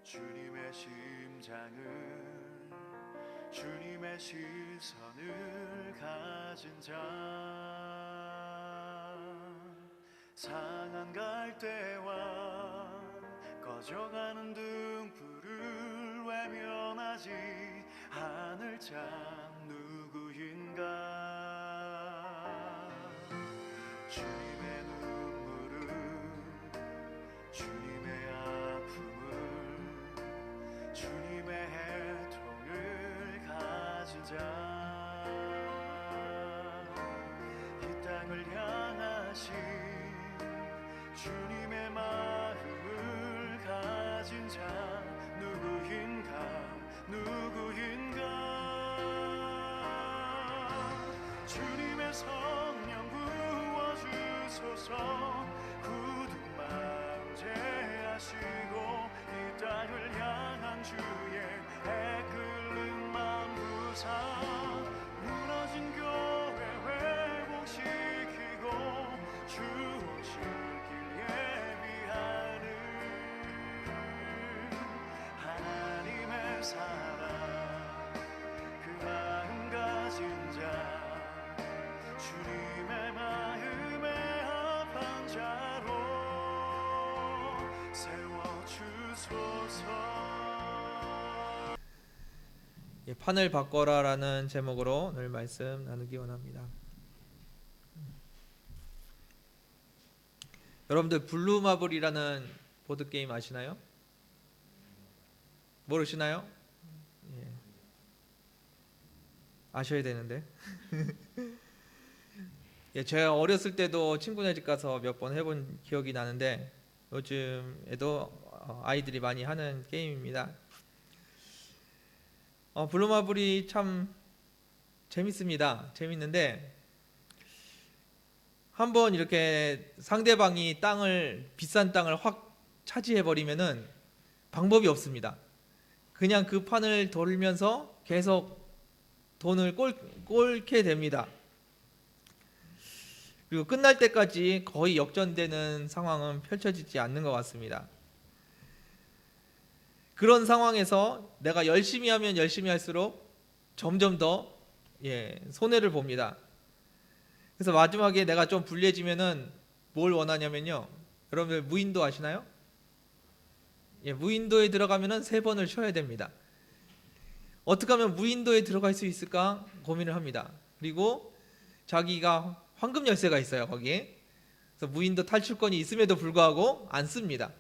주님의 심장을 주님의 시선을 가진 자 상한 갈대와 꺼져가는 등불을 외면하지 않을 자 누구인가. 주님의 눈물을 주님의 아픔을 주님의 애통을 가진 자 이 땅을 향하신 주님의 마음을 가진 자 누구인가. 주님의 성령 부어주소서. 굳은 마음 제하시고 이 땅을 향한 주의 애끓는 마음 부사 무너진 교회 회복시키고 주 오실 길 예비하는 하나님의 사랑 그 마음 가진 자 주님의 마음에 합한 자로 세워주소서. 판을 바꿔라라는 제목으로 오늘 말씀 나누기 원합니다. 여러분들 블루마블이라는 보드게임 아시나요? 모르시나요? 예. 아셔야 되는데. 예, 제가 어렸을 때도 친구네 집 가서 몇 번 해본 기억이 나는데 요즘에도 아이들이 많이 하는 게임입니다. 블루마블이 참 재밌습니다. 재밌는데 한번 이렇게 상대방이 비싼 땅을 확 차지해 버리면은 방법이 없습니다. 그냥 그 판을 돌면서 계속 돈을 꼴게 됩니다. 그리고 끝날 때까지 거의 역전되는 상황은 펼쳐지지 않는 것 같습니다. 그런 상황에서 내가 열심히 하면 열심히 할수록 점점 더 손해를 봅니다. 그래서 마지막에 내가 좀 불리해지면은 뭘 원하냐면요, 여러분들 무인도 아시나요? 무인도에 들어가면은 3번을 쉬어야 됩니다. 어떻게 하면 무인도에 들어갈 수 있을까 고민을 합니다. 그리고 자기가 황금 열쇠가 있어요, 거기에. 그래서 무인도 탈출권이 있음에도 불구하고 안 씁니다.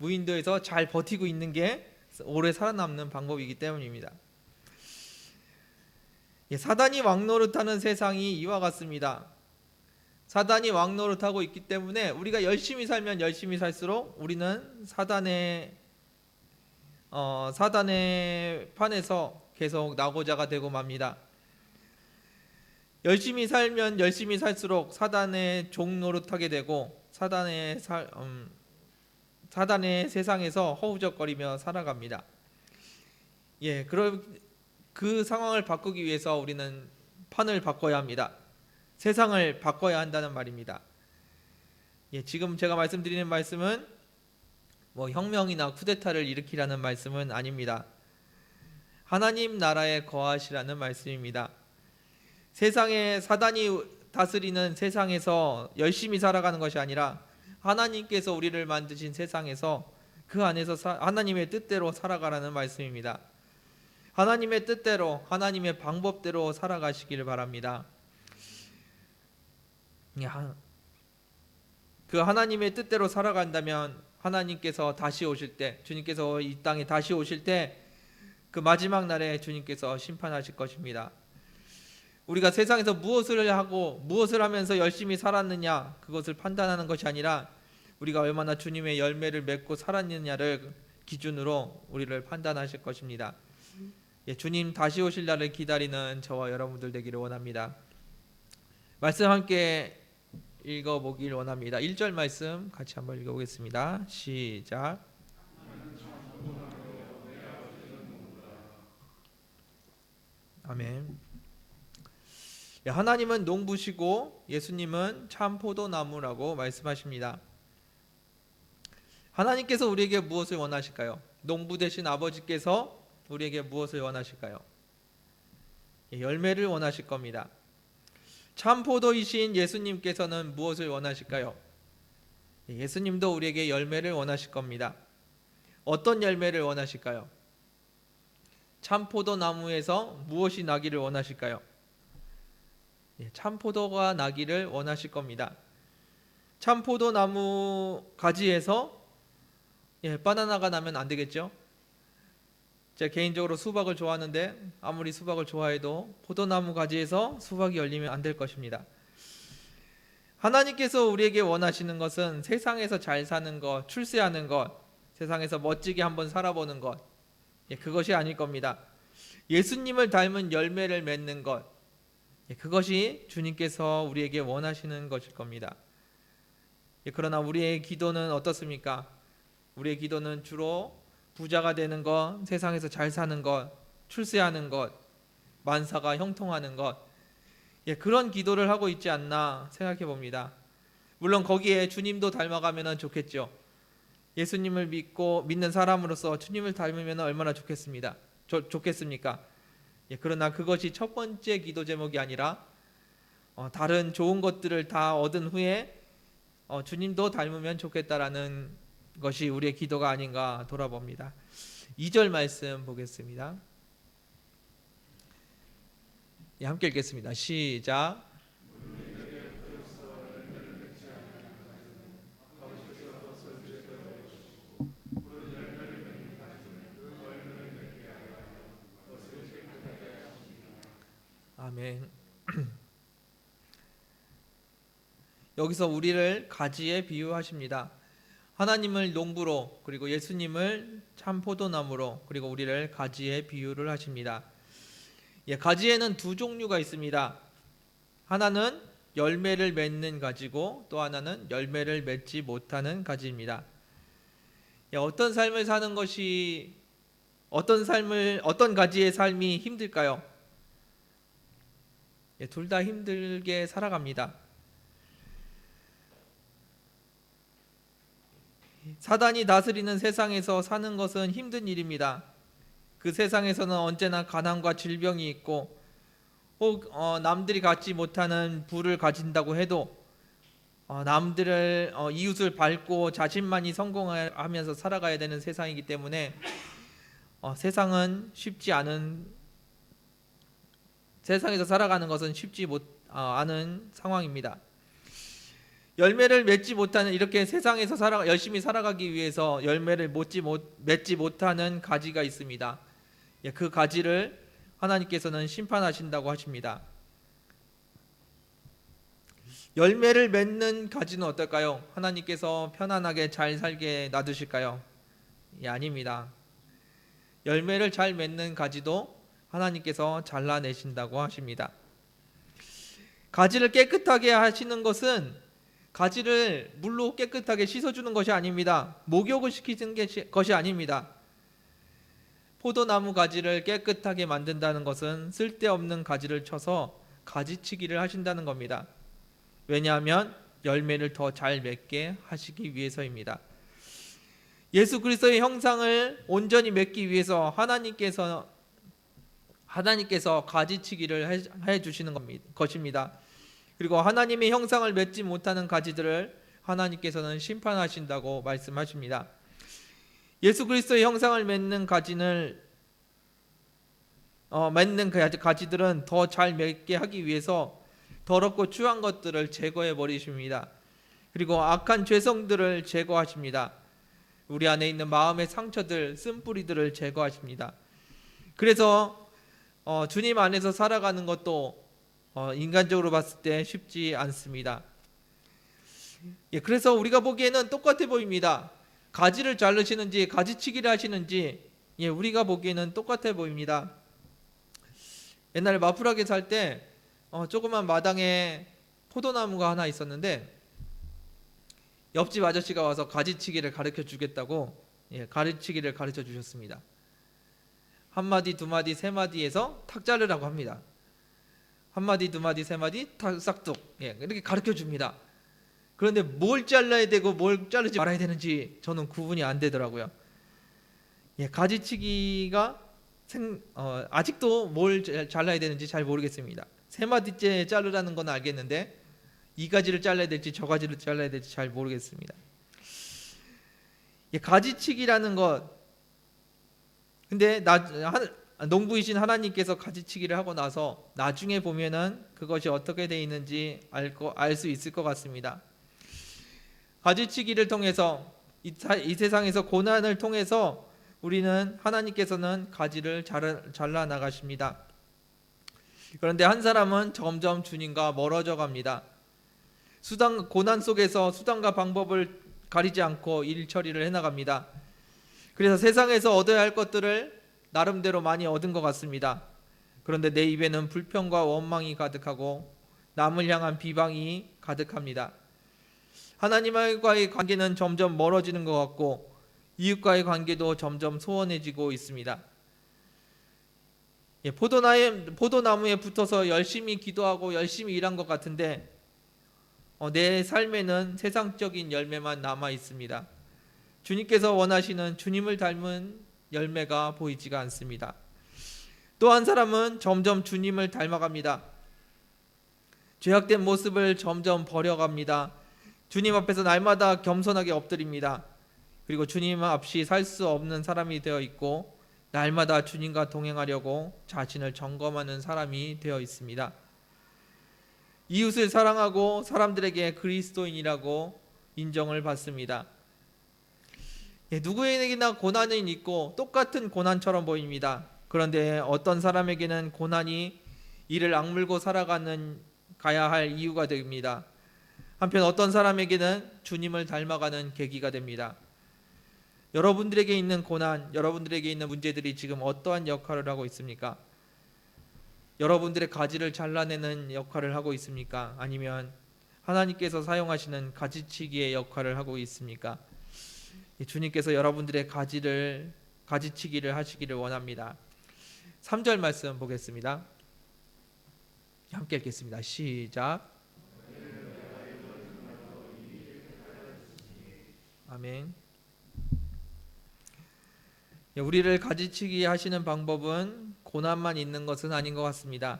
무인도에서 잘 버티고 있는 게 오래 살아남는 방법이기 때문입니다. 사단이 왕노릇하는 세상이 이와 같습니다. 사단이 왕노릇하고 있기 때문에 우리가 열심히 살면 열심히 살수록 우리는 사단의 판에서 계속 나고자가 되고 맙니다. 열심히 살면 열심히 살수록 사단의 종 노릇하게 되고 사단의 세상에서 허우적거리며 살아갑니다. 그럼 그 상황을 바꾸기 위해서 우리는 판을 바꿔야 합니다. 세상을 바꿔야 한다는 말입니다. 지금 제가 말씀드리는 말씀은 혁명이나 쿠데타를 일으키라는 말씀은 아닙니다. 하나님 나라에 거하시라는 말씀입니다. 세상에 사단이 다스리는 세상에서 열심히 살아가는 것이 아니라 하나님께서 우리를 만드신 세상에서 그 안에서 하나님의 뜻대로 살아가라는 말씀입니다. 하나님의 뜻대로 하나님의 방법대로 살아가시기를 바랍니다. 그 하나님의 뜻대로 살아간다면 하나님께서 다시 오실 때, 주님께서 이 땅에 다시 오실 때 그 마지막 날에 주님께서 심판하실 것입니다. 우리가 세상에서 무엇을 하고 무엇을 하면서 열심히 살았느냐, 그것을 판단하는 것이 아니라 우리가 얼마나 주님의 열매를 맺고 살았느냐를 기준으로 우리를 판단하실 것입니다. 주님 다시 오실 날을 기다리는 저와 여러분들 되기를 원합니다. 말씀 함께 읽어보길 원합니다. 1절 말씀 같이 한번 읽어보겠습니다. 시작. 아멘. 하나님은 농부시고 예수님은 참 포도나무라고 말씀하십니다. 하나님께서 우리에게 무엇을 원하실까요? 농부 되신 아버지께서 우리에게 무엇을 원하실까요? 열매를 원하실 겁니다. 참 포도이신 예수님께서는 무엇을 원하실까요? 예수님도 우리에게 열매를 원하실 겁니다. 어떤 열매를 원하실까요? 참 포도나무에서 무엇이 나기를 원하실까요? 참 포도가 나기를 원하실 겁니다. 참 포도나무 가지에서 바나나가 나면 안 되겠죠? 제가 개인적으로 수박을 좋아하는데 아무리 수박을 좋아해도 포도나무 가지에서 수박이 열리면 안 될 것입니다. 하나님께서 우리에게 원하시는 것은 세상에서 잘 사는 것, 출세하는 것, 세상에서 멋지게 한번 살아보는 것, 그것이 아닐 겁니다. 예수님을 닮은 열매를 맺는 것, 그것이 주님께서 우리에게 원하시는 것일 겁니다. 그러나 우리의 기도는 어떻습니까? 우리의 기도는 주로 부자가 되는 것, 세상에서 잘 사는 것, 출세하는 것, 만사가 형통하는 것, 그런 기도를 하고 있지 않나 생각해 봅니다. 물론 거기에 주님도 닮아가면 좋겠죠. 예수님을 믿는 사람으로서 주님을 닮으면 얼마나 좋겠습니까? 그러나 그것이 첫 번째 기도 제목이 아니라 다른 좋은 것들을 다 얻은 후에 주님도 닮으면 좋겠다라는 것이 우리의 기도가 아닌가 돌아봅니다. 2절 말씀 보겠습니다. 함께 읽겠습니다. 시작. 아멘. 여기서 우리를 가지에 비유하십니다. 하나님을 농부로, 그리고 예수님을 참 포도나무로, 그리고 우리를 가지에 비유를 하십니다. 가지에는 두 종류가 있습니다. 하나는 열매를 맺는 가지고 또 하나는 열매를 맺지 못하는 가지입니다. 어떤 삶을 사는 것이 어떤 가지의 삶이 힘들까요? 둘 다 힘들게 살아갑니다. 사단이 다스리는 세상에서 사는 것은 힘든 일입니다. 그 세상에서는 언제나 가난과 질병이 있고 혹 남들이 갖지 못하는 부를 가진다고 해도 남들을 이웃을 밟고 자신만이 성공하면서 살아가야 되는 세상이기 때문에 세상에서 살아가는 것은 쉽지 않은 상황입니다. 열매를 맺지 못하는, 이렇게 세상에서 열심히 살아가기 위해서 열매를 맺지 못하는 가지가 있습니다. 그 가지를 하나님께서는 심판하신다고 하십니다. 열매를 맺는 가지는 어떨까요? 하나님께서 편안하게 잘 살게 놔두실까요? 아닙니다. 열매를 잘 맺는 가지도 하나님께서 잘라내신다고 하십니다. 가지를 깨끗하게 하시는 것은 가지를 물로 깨끗하게 씻어주는 것이 아닙니다. 목욕을 시키는 것이 아닙니다. 포도나무 가지를 깨끗하게 만든다는 것은 쓸데없는 가지를 쳐서 가지치기를 하신다는 겁니다. 왜냐하면 열매를 더 잘 맺게 하시기 위해서입니다. 예수 그리스도의 형상을 온전히 맺기 위해서 하나님께서 가지치기를 해주시는 것입니다. 그리고 하나님의 형상을 맺지 못하는 가지들을 하나님께서는 심판하신다고 말씀하십니다. 예수 그리스도의 형상을 맺는 가지들은 더 잘 맺게 하기 위해서 더럽고 추한 것들을 제거해 버리십니다. 그리고 악한 죄성들을 제거하십니다. 우리 안에 있는 마음의 상처들, 쓴뿌리들을 제거하십니다. 그래서 주님 안에서 살아가는 것도 인간적으로 봤을 때 쉽지 않습니다. 그래서 우리가 보기에는 똑같아 보입니다. 가지를 자르시는지 가지치기를 하시는지 우리가 보기에는 똑같아 보입니다. 옛날에 마프락에 살 때 조그만 마당에 포도나무가 하나 있었는데 옆집 아저씨가 와서 가지치기를 가르쳐 주겠다고 가지치기를 가르쳐 주셨습니다. 한 마디, 두 마디, 세 마디에서 탁 자르라고 합니다. 한 마디, 두 마디, 세 마디, 싹둑 이렇게 가르쳐 줍니다. 그런데 뭘 잘라야 되고 뭘 자르지 말아야 되는지 저는 구분이 안 되더라고요. 가지치기가 아직도 뭘 잘라야 되는지 잘 모르겠습니다. 세 마디째 자르라는 건 알겠는데 이 가지를 잘라야 될지 저 가지를 잘라야 될지 잘 모르겠습니다. 가지치기라는 것, 근데 농부이신 하나님께서 가지치기를 하고 나서 나중에 보면은 그것이 어떻게 되어 있는지 알 수 있을 것 같습니다. 가지치기를 통해서 이 세상에서 고난을 통해서 우리는 하나님께서는 가지를 잘라 나가십니다. 그런데 한 사람은 점점 주님과 멀어져 갑니다. 고난 속에서 수단과 방법을 가리지 않고 일 처리를 해나갑니다. 그래서 세상에서 얻어야 할 것들을 나름대로 많이 얻은 것 같습니다. 그런데 내 입에는 불평과 원망이 가득하고 남을 향한 비방이 가득합니다. 하나님과의 관계는 점점 멀어지는 것 같고 이웃과의 관계도 점점 소원해지고 있습니다. 포도나무에 붙어서 열심히 기도하고 열심히 일한 것 같은데 내 삶에는 세상적인 열매만 남아 있습니다. 주님께서 원하시는 주님을 닮은 열매가 보이지가 않습니다. 또 한 사람은 점점 주님을 닮아갑니다. 죄악된 모습을 점점 버려갑니다. 주님 앞에서 날마다 겸손하게 엎드립니다. 그리고 주님 없이 살 수 없는 사람이 되어 있고 날마다 주님과 동행하려고 자신을 점검하는 사람이 되어 있습니다. 이웃을 사랑하고 사람들에게 그리스도인이라고 인정을 받습니다. 누구에게나 고난은 있고 똑같은 고난처럼 보입니다. 그런데 어떤 사람에게는 고난이 이를 악물고 가야 할 이유가 됩니다. 한편 어떤 사람에게는 주님을 닮아가는 계기가 됩니다. 여러분들에게 있는 고난, 여러분들에게 있는 문제들이 지금 어떠한 역할을 하고 있습니까? 여러분들의 가지를 잘라내는 역할을 하고 있습니까? 아니면 하나님께서 사용하시는 가지치기의 역할을 하고 있습니까? 주님께서 여러분들의 가지치기를 하시기를 원합니다. 3절 말씀 보겠습니다. 함께 읽겠습니다. 시작. 아멘. 우리를 가지치기 하시는 방법은 고난만 있는 것은 아닌 것 같습니다.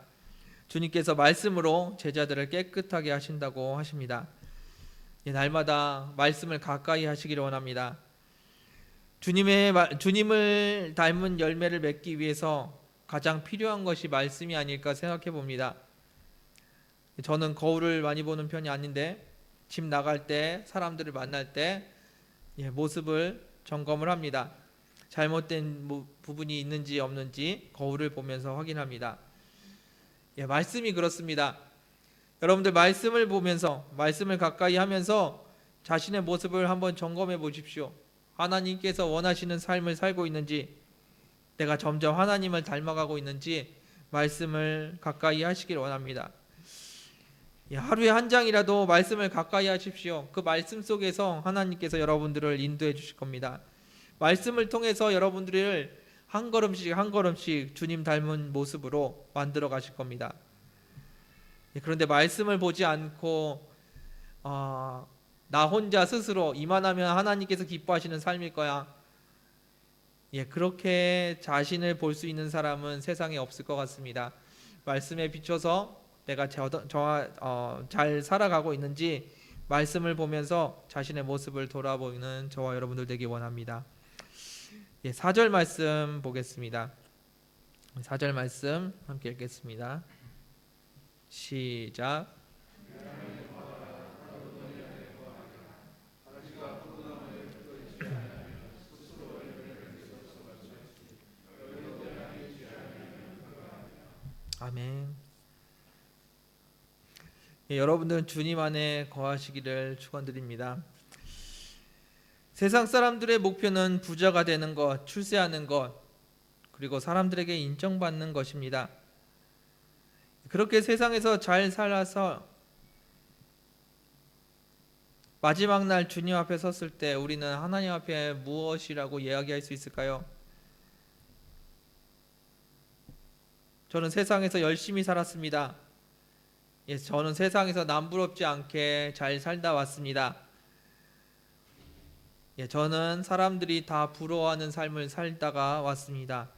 주님께서 말씀으로 제자들을 깨끗하게 하신다고 하십니다. 날마다 말씀을 가까이 하시기를 원합니다. 주님을 닮은 열매를 맺기 위해서 가장 필요한 것이 말씀이 아닐까 생각해 봅니다. 저는 거울을 많이 보는 편이 아닌데 집 나갈 때 사람들을 만날 때 모습을 점검을 합니다. 잘못된 부분이 있는지 없는지 거울을 보면서 확인합니다. 말씀이 그렇습니다. 여러분들 말씀을 보면서 말씀을 가까이 하면서 자신의 모습을 한번 점검해 보십시오. 하나님께서 원하시는 삶을 살고 있는지, 내가 점점 하나님을 닮아가고 있는지 말씀을 가까이 하시길 원합니다. 하루에 한 장이라도 말씀을 가까이 하십시오. 그 말씀 속에서 하나님께서 여러분들을 인도해 주실 겁니다. 말씀을 통해서 여러분들을 한 걸음씩 한 걸음씩 주님 닮은 모습으로 만들어 가실 겁니다. 그런데 말씀을 보지 않고 나 혼자 스스로 이만하면 하나님께서 기뻐하시는 삶일 거야. 그렇게 자신을 볼 수 있는 사람은 세상에 없을 것 같습니다. 말씀에 비춰서 내가 잘 살아가고 있는지 말씀을 보면서 자신의 모습을 돌아보는 저와 여러분들 되기 원합니다. 4절 말씀 보겠습니다. 4절 말씀 함께 읽겠습니다. 시작. 아멘. 여러분들은 주님 안에 거하시기를 축원드립니다. 세상 사람들의 목표는 부자가 되는 것, 출세하는 것, 그리고 사람들에게 인정받는 것입니다. 그렇게 세상에서 잘 살아서 마지막 날 주님 앞에 섰을 때 우리는 하나님 앞에 무엇이라고 이야기할 수 있을까요? 저는 세상에서 열심히 살았습니다. 저는 세상에서 남부럽지 않게 잘 살다 왔습니다. 저는 사람들이 다 부러워하는 삶을 살다가 왔습니다.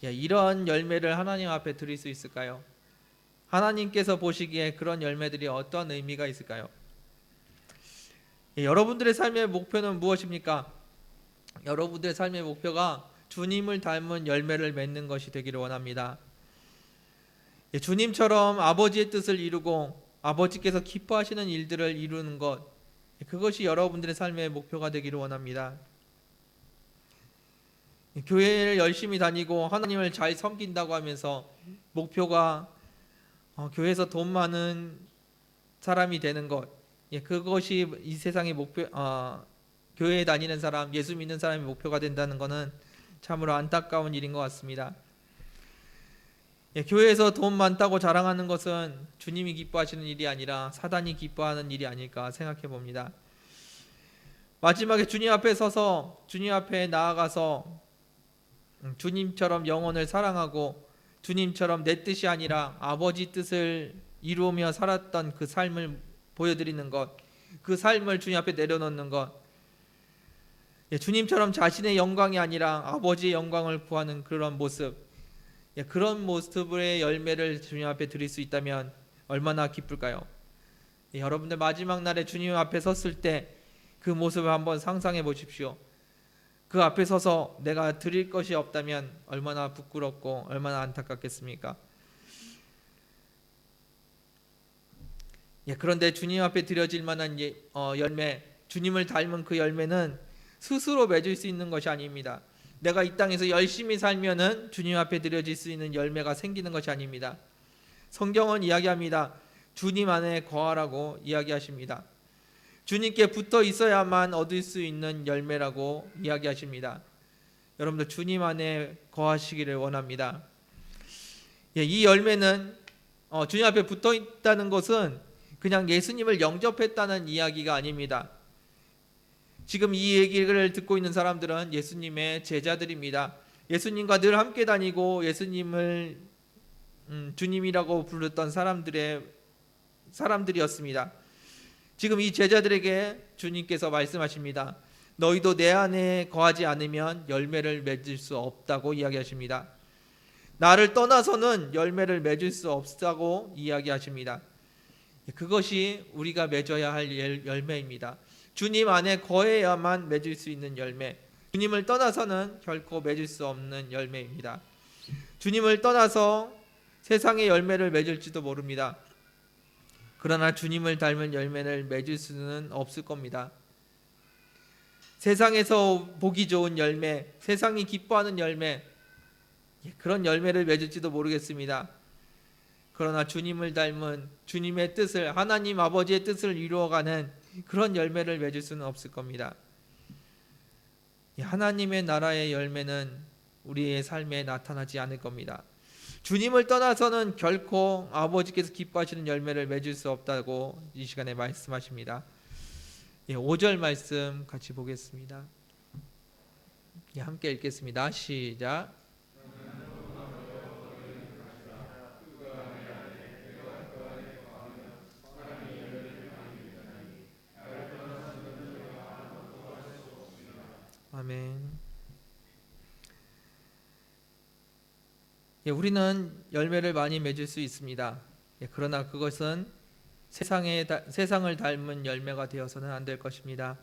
이런 열매를 하나님 앞에 드릴 수 있을까요? 하나님께서 보시기에 그런 열매들이 어떤 의미가 있을까요? 여러분들의 삶의 목표는 무엇입니까? 여러분들의 삶의 목표가 주님을 닮은 열매를 맺는 것이 되기를 원합니다. 주님처럼 아버지의 뜻을 이루고 아버지께서 기뻐하시는 일들을 이루는 것, 그것이 여러분들의 삶의 목표가 되기를 원합니다. 교회를 열심히 다니고 하나님을 잘 섬긴다고 하면서 목표가 교회에서 돈 많은 사람이 되는 것, 그것이 이 세상의 목표, 교회에 다니는 사람, 예수 믿는 사람의 목표가 된다는 것은 참으로 안타까운 일인 것 같습니다. 교회에서 돈 많다고 자랑하는 것은 주님이 기뻐하시는 일이 아니라 사단이 기뻐하는 일이 아닐까 생각해 봅니다. 마지막에 주님 앞에 서서 주님 앞에 나아가서 주님처럼 영혼을 사랑하고 주님처럼 내 뜻이 아니라 아버지 뜻을 이루며 살았던 그 삶을 보여드리는 것, 그 삶을 주님 앞에 내려놓는 것, 주님처럼 자신의 영광이 아니라 아버지의 영광을 구하는 그런 모습, 그런 모습의 열매를 주님 앞에 드릴 수 있다면 얼마나 기쁠까요? 여러분들 마지막 날에 주님 앞에 섰을 때 그 모습을 한번 상상해 보십시오. 그 앞에 서서 내가 드릴 것이 없다면 얼마나 부끄럽고 얼마나 안타깝겠습니까? 그런데 주님 앞에 드려질 만한 열매, 주님을 닮은 그 열매는 스스로 맺을 수 있는 것이 아닙니다. 내가 이 땅에서 열심히 살면은 주님 앞에 드려질 수 있는 열매가 생기는 것이 아닙니다. 성경은 이야기합니다. 주님 안에 거하라고 이야기하십니다. 주님께 붙어 있어야만 얻을 수 있는 열매라고 이야기하십니다. 여러분들 주님 안에 거하시기를 원합니다. 이 열매는 주님 앞에 붙어 있다는 것은 그냥 예수님을 영접했다는 이야기가 아닙니다. 지금 이 얘기를 듣고 있는 사람들은 예수님의 제자들입니다. 예수님과 늘 함께 다니고 예수님을 주님이라고 불렀던 사람들이었습니다. 지금 이 제자들에게 주님께서 말씀하십니다. 너희도 내 안에 거하지 않으면 열매를 맺을 수 없다고 이야기하십니다. 나를 떠나서는 열매를 맺을 수 없다고 이야기하십니다. 그것이 우리가 맺어야 할 열매입니다. 주님 안에 거해야만 맺을 수 있는 열매, 주님을 떠나서는 결코 맺을 수 없는 열매입니다. 주님을 떠나서 세상의 열매를 맺을지도 모릅니다. 그러나 주님을 닮은 열매를 맺을 수는 없을 겁니다. 세상에서 보기 좋은 열매, 세상이 기뻐하는 열매, 그런 열매를 맺을지도 모르겠습니다. 그러나 주님을 닮은 주님의 뜻을, 하나님 아버지의 뜻을 이루어가는 그런 열매를 맺을 수는 없을 겁니다. 하나님의 나라의 열매는 우리의 삶에 나타나지 않을 겁니다. 주님을 떠나서는 결코 아버지께서 기뻐하시는 열매를 맺을 수 없다고 이 시간에 말씀하십니다. 5절 말씀 같이 보겠습니다. 함께 읽겠습니다. 시작. 아멘. 우리는 열매를 많이 맺을 수 있습니다. 그러나 그것은 세상을 닮은 열매가 되어서는 안 될 것입니다.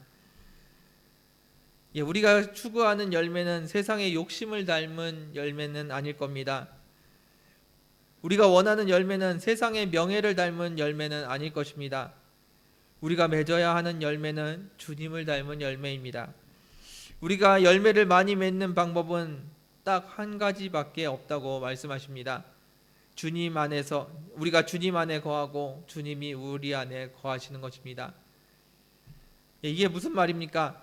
우리가 추구하는 열매는 세상의 욕심을 닮은 열매는 아닐 겁니다. 우리가 원하는 열매는 세상의 명예를 닮은 열매는 아닐 것입니다. 우리가 맺어야 하는 열매는 주님을 닮은 열매입니다. 우리가 열매를 많이 맺는 방법은 딱 한 가지밖에 없다고 말씀하십니다. 주님 안에서, 우리가 주님 안에 거하고 주님이 우리 안에 거하시는 것입니다. 이게 무슨 말입니까?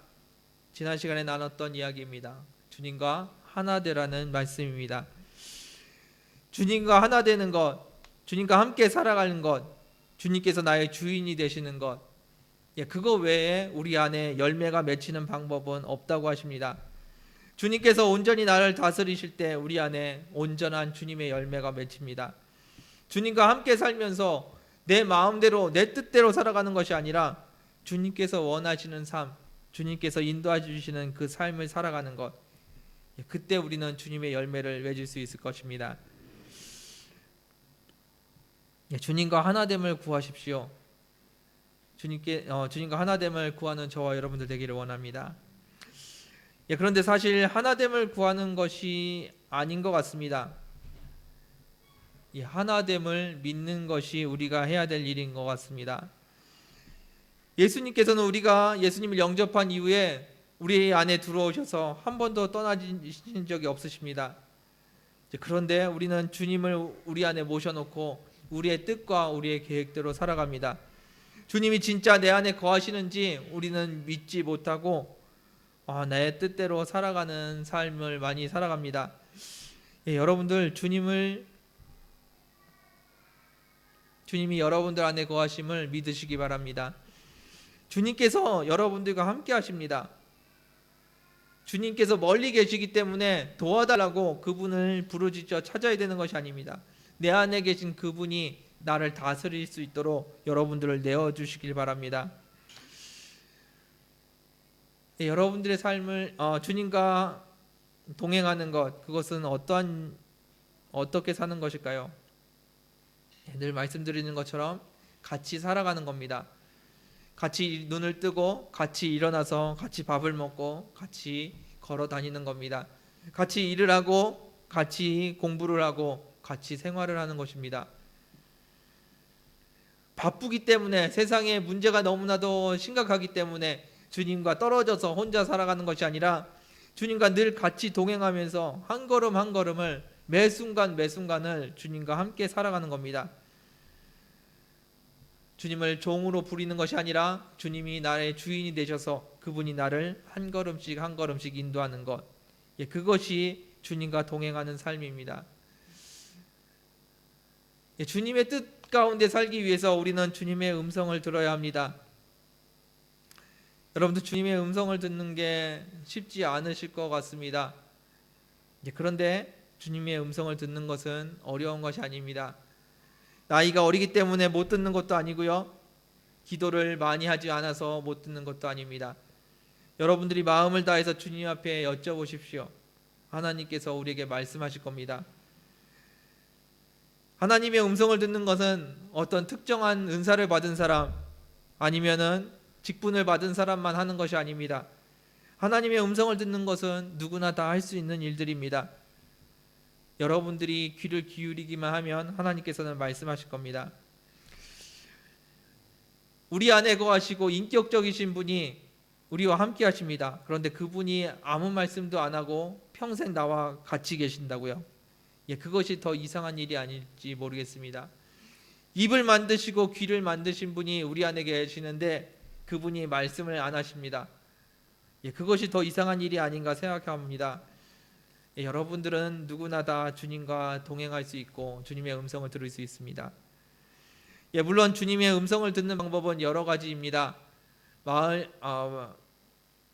지난 시간에 나눴던 이야기입니다. 주님과 하나 되라는 말씀입니다. 주님과 하나 되는 것, 주님과 함께 살아가는 것, 주님께서 나의 주인이 되시는 것, 그거 외에 우리 안에 열매가 맺히는 방법은 없다고 하십니다. 주님께서 온전히 나를 다스리실 때 우리 안에 온전한 주님의 열매가 맺힙니다. 주님과 함께 살면서 내 마음대로 내 뜻대로 살아가는 것이 아니라 주님께서 원하시는 삶, 주님께서 인도해 주시는 그 삶을 살아가는 것, 그때 우리는 주님의 열매를 맺을 수 있을 것입니다. 주님과 하나됨을 구하십시오. 주님과 하나됨을 구하는 저와 여러분들 되기를 원합니다. 그런데 사실 하나됨을 구하는 것이 아닌 것 같습니다. 하나됨을 믿는 것이 우리가 해야 될 일인 것 같습니다. 예수님께서는 우리가 예수님을 영접한 이후에 우리 안에 들어오셔서 한 번도 떠나신 적이 없으십니다. 그런데 우리는 주님을 우리 안에 모셔놓고 우리의 뜻과 우리의 계획대로 살아갑니다. 주님이 진짜 내 안에 거하시는지 우리는 믿지 못하고 나의 뜻대로 살아가는 삶을 많이 살아갑니다. 여러분들 주님이 여러분들 안에 거하심을 믿으시기 바랍니다. 주님께서 여러분들과 함께 하십니다. 주님께서 멀리 계시기 때문에 도와달라고 그분을 부르짖어 찾아야 되는 것이 아닙니다. 내 안에 계신 그분이 나를 다스릴 수 있도록 여러분들을 내어주시길 바랍니다. 여러분들의 삶을 주님과 동행하는 것, 그것은 어떻게 사는 것일까요? 늘 말씀드리는 것처럼 같이 살아가는 겁니다. 같이 눈을 뜨고 같이 일어나서 같이 밥을 먹고 같이 걸어 다니는 겁니다. 같이 일을 하고 같이 공부를 하고 같이 생활을 하는 것입니다. 바쁘기 때문에 세상에 문제가 너무나도 심각하기 때문에 주님과 떨어져서 혼자 살아가는 것이 아니라 주님과 늘 같이 동행하면서 한 걸음 한 걸음을 매 순간 매 순간을 주님과 함께 살아가는 겁니다. 주님을 종으로 부리는 것이 아니라 주님이 나의 주인이 되셔서 그분이 나를 한 걸음씩 한 걸음씩 인도하는 것, 그것이 주님과 동행하는 삶입니다. 주님의 뜻 가운데 살기 위해서 우리는 주님의 음성을 들어야 합니다. 여러분들 주님의 음성을 듣는 게 쉽지 않으실 것 같습니다. 그런데 주님의 음성을 듣는 것은 어려운 것이 아닙니다. 나이가 어리기 때문에 못 듣는 것도 아니고요. 기도를 많이 하지 않아서 못 듣는 것도 아닙니다. 여러분들이 마음을 다해서 주님 앞에 여쭤보십시오. 하나님께서 우리에게 말씀하실 겁니다. 하나님의 음성을 듣는 것은 어떤 특정한 은사를 받은 사람 아니면은 직분을 받은 사람만 하는 것이 아닙니다. 하나님의 음성을 듣는 것은 누구나 다 할 수 있는 일들입니다. 여러분들이 귀를 기울이기만 하면 하나님께서는 말씀하실 겁니다. 우리 안에 거하시고 인격적이신 분이 우리와 함께 하십니다. 그런데 그분이 아무 말씀도 안 하고 평생 나와 같이 계신다고요? 그것이 더 이상한 일이 아닐지 모르겠습니다. 입을 만드시고 귀를 만드신 분이 우리 안에 계시는데 그분이 말씀을 안 하십니다. 그것이 더 이상한 일이 아닌가 생각합니다. 여러분들은 누구나 다 주님과 동행할 수 있고 주님의 음성을 들을 수 있습니다. 물론 주님의 음성을 듣는 방법은 여러 가지입니다.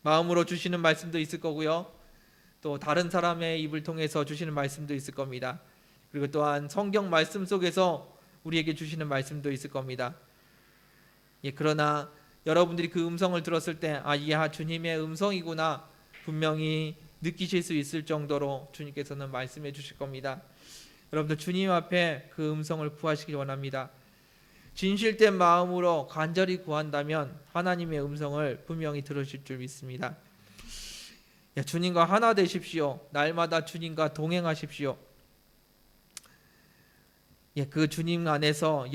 마음으로 주시는 말씀도 있을 거고요. 또 다른 사람의 입을 통해서 주시는 말씀도 있을 겁니다. 그리고 또한 성경 말씀 속에서 우리에게 주시는 말씀도 있을 겁니다. 그러나 여러분들이 그 음성을 들었을 때 이게 주님의 음성이구나 분명히 느끼실 수 있을 정도로 주님께서는 말씀해 주실 겁니다. 여러분들 주님 앞에 그 음성을 구하시기 원합니다. 진실된 마음으로 간절히 구한다면 하나님의 음성을 분명히 들으실 줄 믿습니다. 주님과 하나 되십시오. 날마다 주님과 동행하십시오. 그 주님 안에서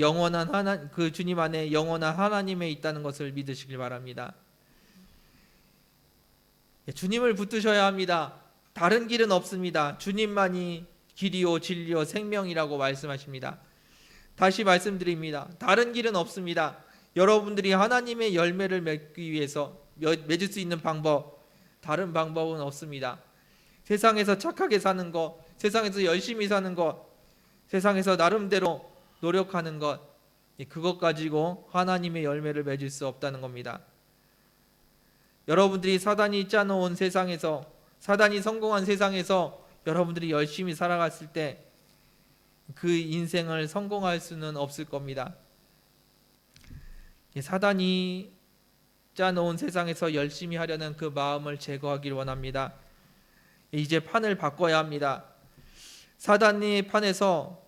그 주님 안에 영원한 하나님에 있다는 것을 믿으시길 바랍니다. 주님을 붙드셔야 합니다. 다른 길은 없습니다. 주님만이 길이요 진리요 생명이라고 말씀하십니다. 다시 말씀드립니다. 다른 길은 없습니다. 여러분들이 하나님의 열매를 맺기 위해서 맺을 수 있는 방법, 다른 방법은 없습니다. 세상에서 착하게 사는 것, 세상에서 열심히 사는 것, 세상에서 나름대로 노력하는 것, 그것 가지고 하나님의 열매를 맺을 수 없다는 겁니다. 여러분들이 사단이 짜놓은 세상에서, 사단이 성공한 세상에서 여러분들이 열심히 살아갔을 때 그 인생을 성공할 수는 없을 겁니다. 사단이 짜놓은 세상에서 열심히 하려는 그 마음을 제거하길 원합니다. 이제 판을 바꿔야 합니다. 사단의 판에서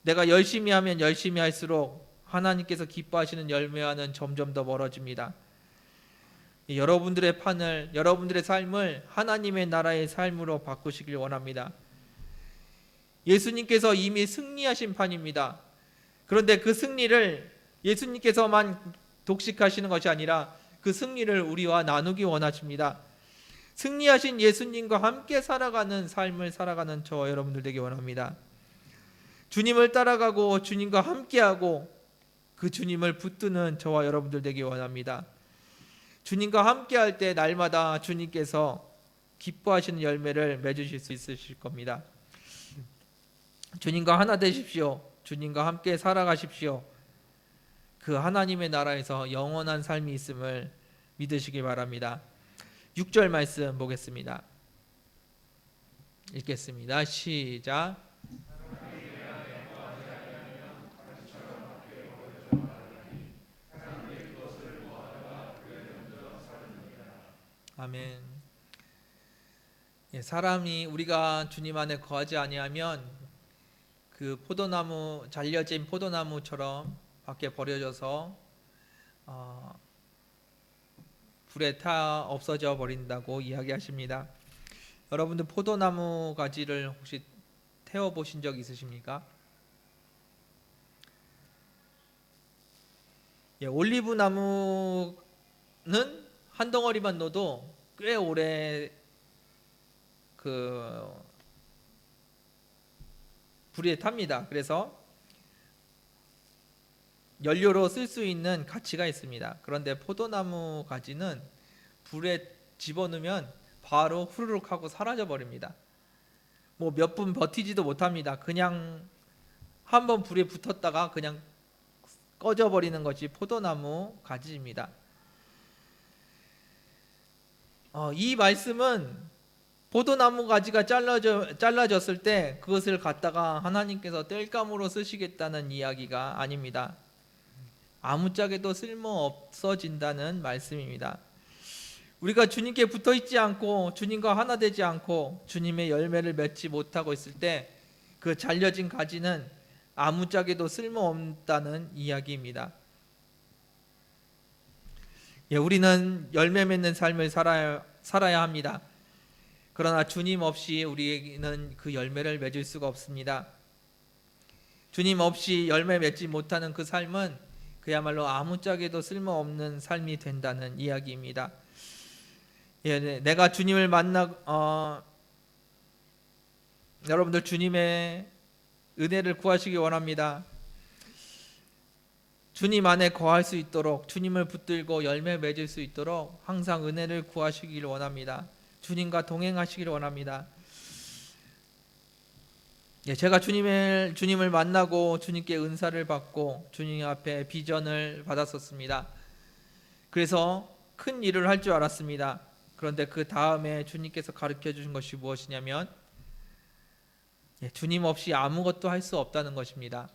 내가 열심히 하면 열심히 할수록 하나님께서 기뻐하시는 열매와는 점점 더 멀어집니다. 여러분들의 판을, 여러분들의 삶을 하나님의 나라의 삶으로 바꾸시길 원합니다. 예수님께서 이미 승리하신 판입니다. 그런데 그 승리를 예수님께서만 독식하시는 것이 아니라 그 승리를 우리와 나누기 원하십니다. 승리하신 예수님과 함께 살아가는 삶을 살아가는 저와 여러분들 되기 원합니다. 주님을 따라가고 주님과 함께하고 그 주님을 붙드는 저와 여러분들 되기 원합니다. 주님과 함께할 때 날마다 주님께서 기뻐하시는 열매를 맺으실 수 있으실 겁니다. 주님과 하나 되십시오. 주님과 함께 살아가십시오. 그 하나님의 나라에서 영원한 삶이 있음을 믿으시기 바랍니다. 6절 말씀 보겠습니다. 읽겠습니다. 시작. 아멘. 사람이 우리가 주님 안에 거하지 아니하면 그 포도나무, 잘려진 포도나무처럼 밖에 버려져서 불에 타 없어져 버린다고 이야기하십니다. 여러분들 포도나무 가지를 혹시 태워 보신 적 있으십니까? 올리브 나무는 한 덩어리만 넣어도 꽤 오래 그 불에 탑니다. 그래서 연료로 쓸 수 있는 가치가 있습니다. 그런데 포도나무 가지는 불에 집어넣으면 바로 후루룩 하고 사라져 버립니다. 뭐 몇 분 버티지도 못합니다. 그냥 한번 불에 붙었다가 그냥 꺼져 버리는 것이 포도나무 가지입니다. 이 말씀은 포도나무 가지가 잘라졌을 때 그것을 갖다가 하나님께서 땔감으로 쓰시겠다는 이야기가 아닙니다. 아무짝에도 쓸모 없어진다는 말씀입니다. 우리가 주님께 붙어 있지 않고 주님과 하나 되지 않고 주님의 열매를 맺지 못하고 있을 때 그 잘려진 가지는 아무짝에도 쓸모 없다는 이야기입니다. 우리는 열매 맺는 삶을 살아야 합니다. 그러나 주님 없이 우리는 그 열매를 맺을 수가 없습니다. 주님 없이 열매 맺지 못하는 그 삶은 그야말로 아무짝에도 쓸모없는 삶이 된다는 이야기입니다. 내가 주님을 여러분들 주님의 은혜를 구하시기 원합니다. 주님 안에 거할 수 있도록 주님을 붙들고 열매 맺을 수 있도록 항상 은혜를 구하시기를 원합니다. 주님과 동행하시기를 원합니다. 제가 주님을 만나고 주님께 은사를 받고 주님 앞에 비전을 받았었습니다. 그래서 큰 일을 할 줄 알았습니다. 그런데 그 다음에 주님께서 가르쳐 주신 것이 무엇이냐면 주님 없이 아무것도 할 수 없다는 것입니다.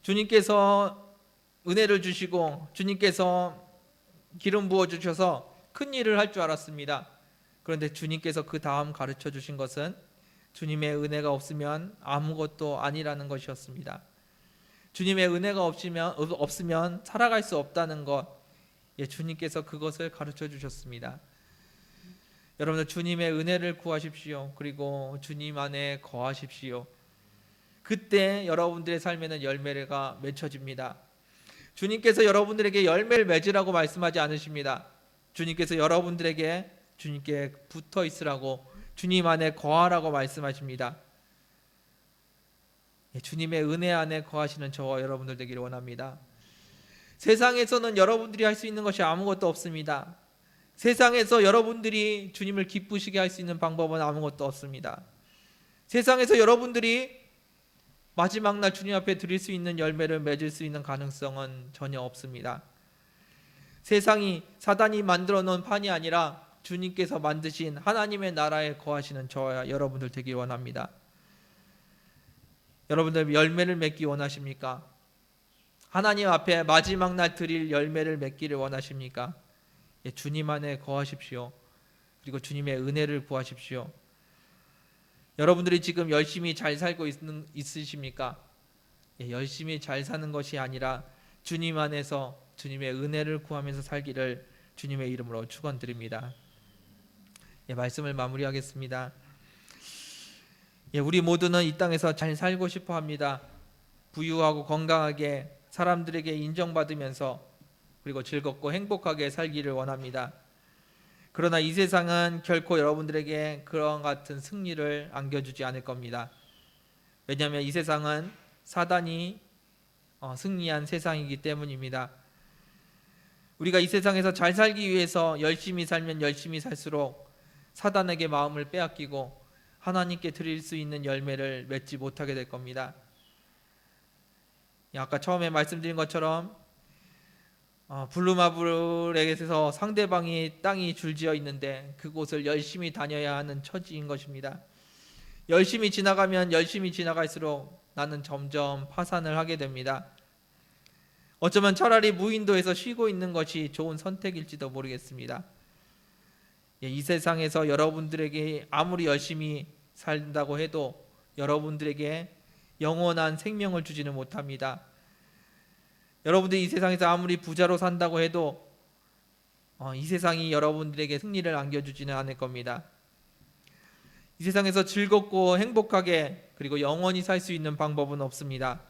주님께서 은혜를 주시고 주님께서 기름 부어 주셔서 큰 일을 할 줄 알았습니다. 그런데 주님께서 그 다음 가르쳐 주신 것은 주님의 은혜가 없으면 아무것도 아니라는 것이었습니다. 주님의 은혜가 없으면 살아갈 수 없다는 것, 주님께서 그것을 가르쳐 주셨습니다. 여러분들 주님의 은혜를 구하십시오. 그리고 주님 안에 거하십시오. 그때 여러분들의 삶에는 열매가 맺혀집니다. 주님께서 여러분들에게 열매를 맺으라고 말씀하지 않으십니다. 주님께서 여러분들에게 주님께 붙어 있으라고, 주님 안에 거하라고 말씀하십니다. 주님의 은혜 안에 거하시는 저와 여러분들 되기를 원합니다. 세상에서는 여러분들이 할 수 있는 것이 아무것도 없습니다. 세상에서 여러분들이 주님을 기쁘시게 할 수 있는 방법은 아무것도 없습니다. 세상에서 여러분들이 마지막 날 주님 앞에 드릴 수 있는 열매를 맺을 수 있는 가능성은 전혀 없습니다. 세상이 사단이 만들어 놓은 판이 아니라 주님께서 만드신 하나님의 나라에 거하시는 저와 여러분들 되기 원합니다. 여러분들 열매를 맺기 원하십니까? 하나님 앞에 마지막 날 드릴 열매를 맺기를 원하십니까? 예, 주님 안에 거하십시오. 그리고 주님의 은혜를 구하십시오. 여러분들이 지금 열심히 잘 살고 있으십니까? 예, 열심히 잘 사는 것이 아니라 주님 안에서 주님의 은혜를 구하면서 살기를 주님의 이름으로 축원드립니다. 예, 말씀을 마무리하겠습니다. 예, 우리 모두는 이 땅에서 잘 살고 싶어 합니다. 부유하고 건강하게 사람들에게 인정받으면서 그리고 즐겁고 행복하게 살기를 원합니다. 그러나 이 세상은 결코 여러분들에게 그런 같은 승리를 안겨주지 않을 겁니다. 왜냐하면 이 세상은 사단이 승리한 세상이기 때문입니다. 우리가 이 세상에서 잘 살기 위해서 열심히 살면 열심히 살수록 사단에게 마음을 빼앗기고 하나님께 드릴 수 있는 열매를 맺지 못하게 될 겁니다. 아까 처음에 말씀드린 것처럼 블루마블에게서 상대방이 땅이 줄지어 있는데 그곳을 열심히 다녀야 하는 처지인 것입니다. 열심히 지나가면 열심히 지나갈수록 나는 점점 파산을 하게 됩니다. 어쩌면 차라리 무인도에서 쉬고 있는 것이 좋은 선택일지도 모르겠습니다. 이 세상에서 여러분들에게 아무리 열심히 산다고 해도 여러분들에게 영원한 생명을 주지는 못합니다. 여러분들이 이 세상에서 아무리 부자로 산다고 해도 이 세상이 여러분들에게 승리를 안겨주지는 않을 겁니다. 이 세상에서 즐겁고 행복하게 그리고 영원히 살 수 있는 방법은 없습니다.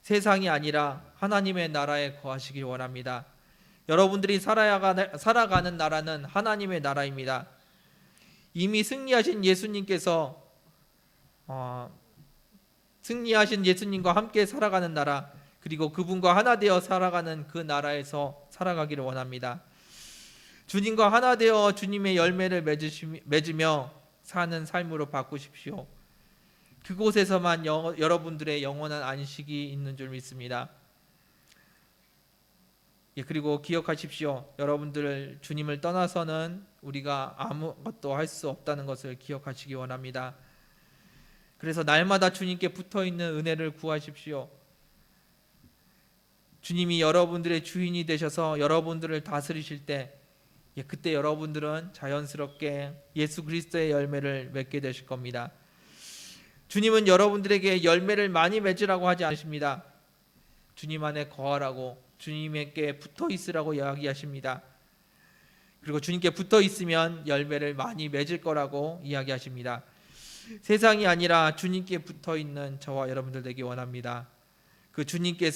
세상이 아니라 하나님의 나라에 거하시길 원합니다. 여러분들이 살아가는 나라는 하나님의 나라입니다. 이미 승리하신 예수님과 함께 살아가는 나라, 그리고 그분과 하나 되어 살아가는 그 나라에서 살아가기를 원합니다. 주님과 하나 되어 주님의 열매를 맺으며 사는 삶으로 바꾸십시오. 그곳에서만 여러분들의 영원한 안식이 있는 줄 믿습니다. 그리고 기억하십시오. 여러분들 주님을 떠나서는 우리가 아무것도 할 수 없다는 것을 기억하시기 원합니다. 그래서 날마다 주님께 붙어있는 은혜를 구하십시오. 주님이 여러분들의 주인이 되셔서 여러분들을 다스리실 때 그때 여러분들은 자연스럽게 예수 그리스도의 열매를 맺게 되실 겁니다. 주님은 여러분들에게 열매를 많이 맺으라고 하지 않으십니다. 주님 안에 거하라고, 주님께 붙어 있으라고 이야기하십니다. 그리고 주님께 붙어 있으면 열매를 많이 맺을 거라고 이야기하십니다. 세상이 아니라 주님께 붙어 있는 저와 여러분들 되기 원합니다. 그 주님께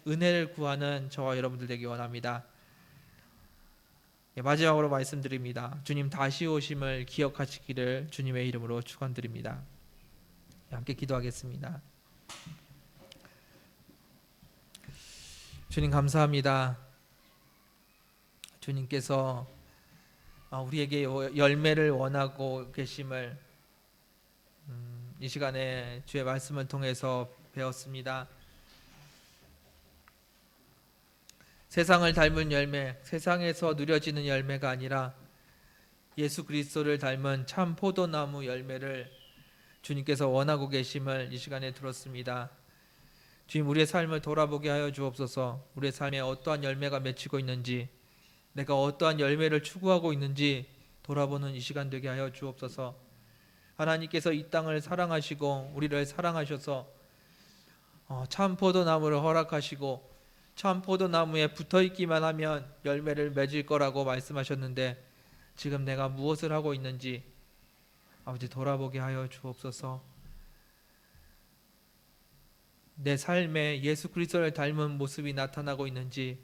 은혜를 구하는 저와 여러분들 되기 원합니다. 마지막으로 말씀드립니다. 주님 다시 오심을 기억하시기를 주님의 이름으로 축원드립니다. 함께 기도하겠습니다. 주님 감사합니다. 주님께서 우리에게 열매를 원하고 계심을 이 시간에 주의 말씀을 통해서 배웠습니다. 세상을 닮은 열매, 세상에서 누려지는 열매가 아니라 예수 그리스도를 닮은 참 포도나무 열매를 주님께서 원하고 계심을 이 시간에 들었습니다. 주님, 우리의 삶을 돌아보게 하여 주옵소서. 우리의 삶에 어떠한 열매가 맺히고 있는지, 내가 어떠한 열매를 추구하고 있는지 돌아보는 이 시간 되게 하여 주옵소서. 하나님께서 이 땅을 사랑하시고 우리를 사랑하셔서 참 포도나무를 허락하시고 참 포도나무에 붙어있기만 하면 열매를 맺을 거라고 말씀하셨는데 지금 내가 무엇을 하고 있는지 아버지 돌아보게 하여 주옵소서. 내 삶에 예수 그리스도를 닮은 모습이 나타나고 있는지,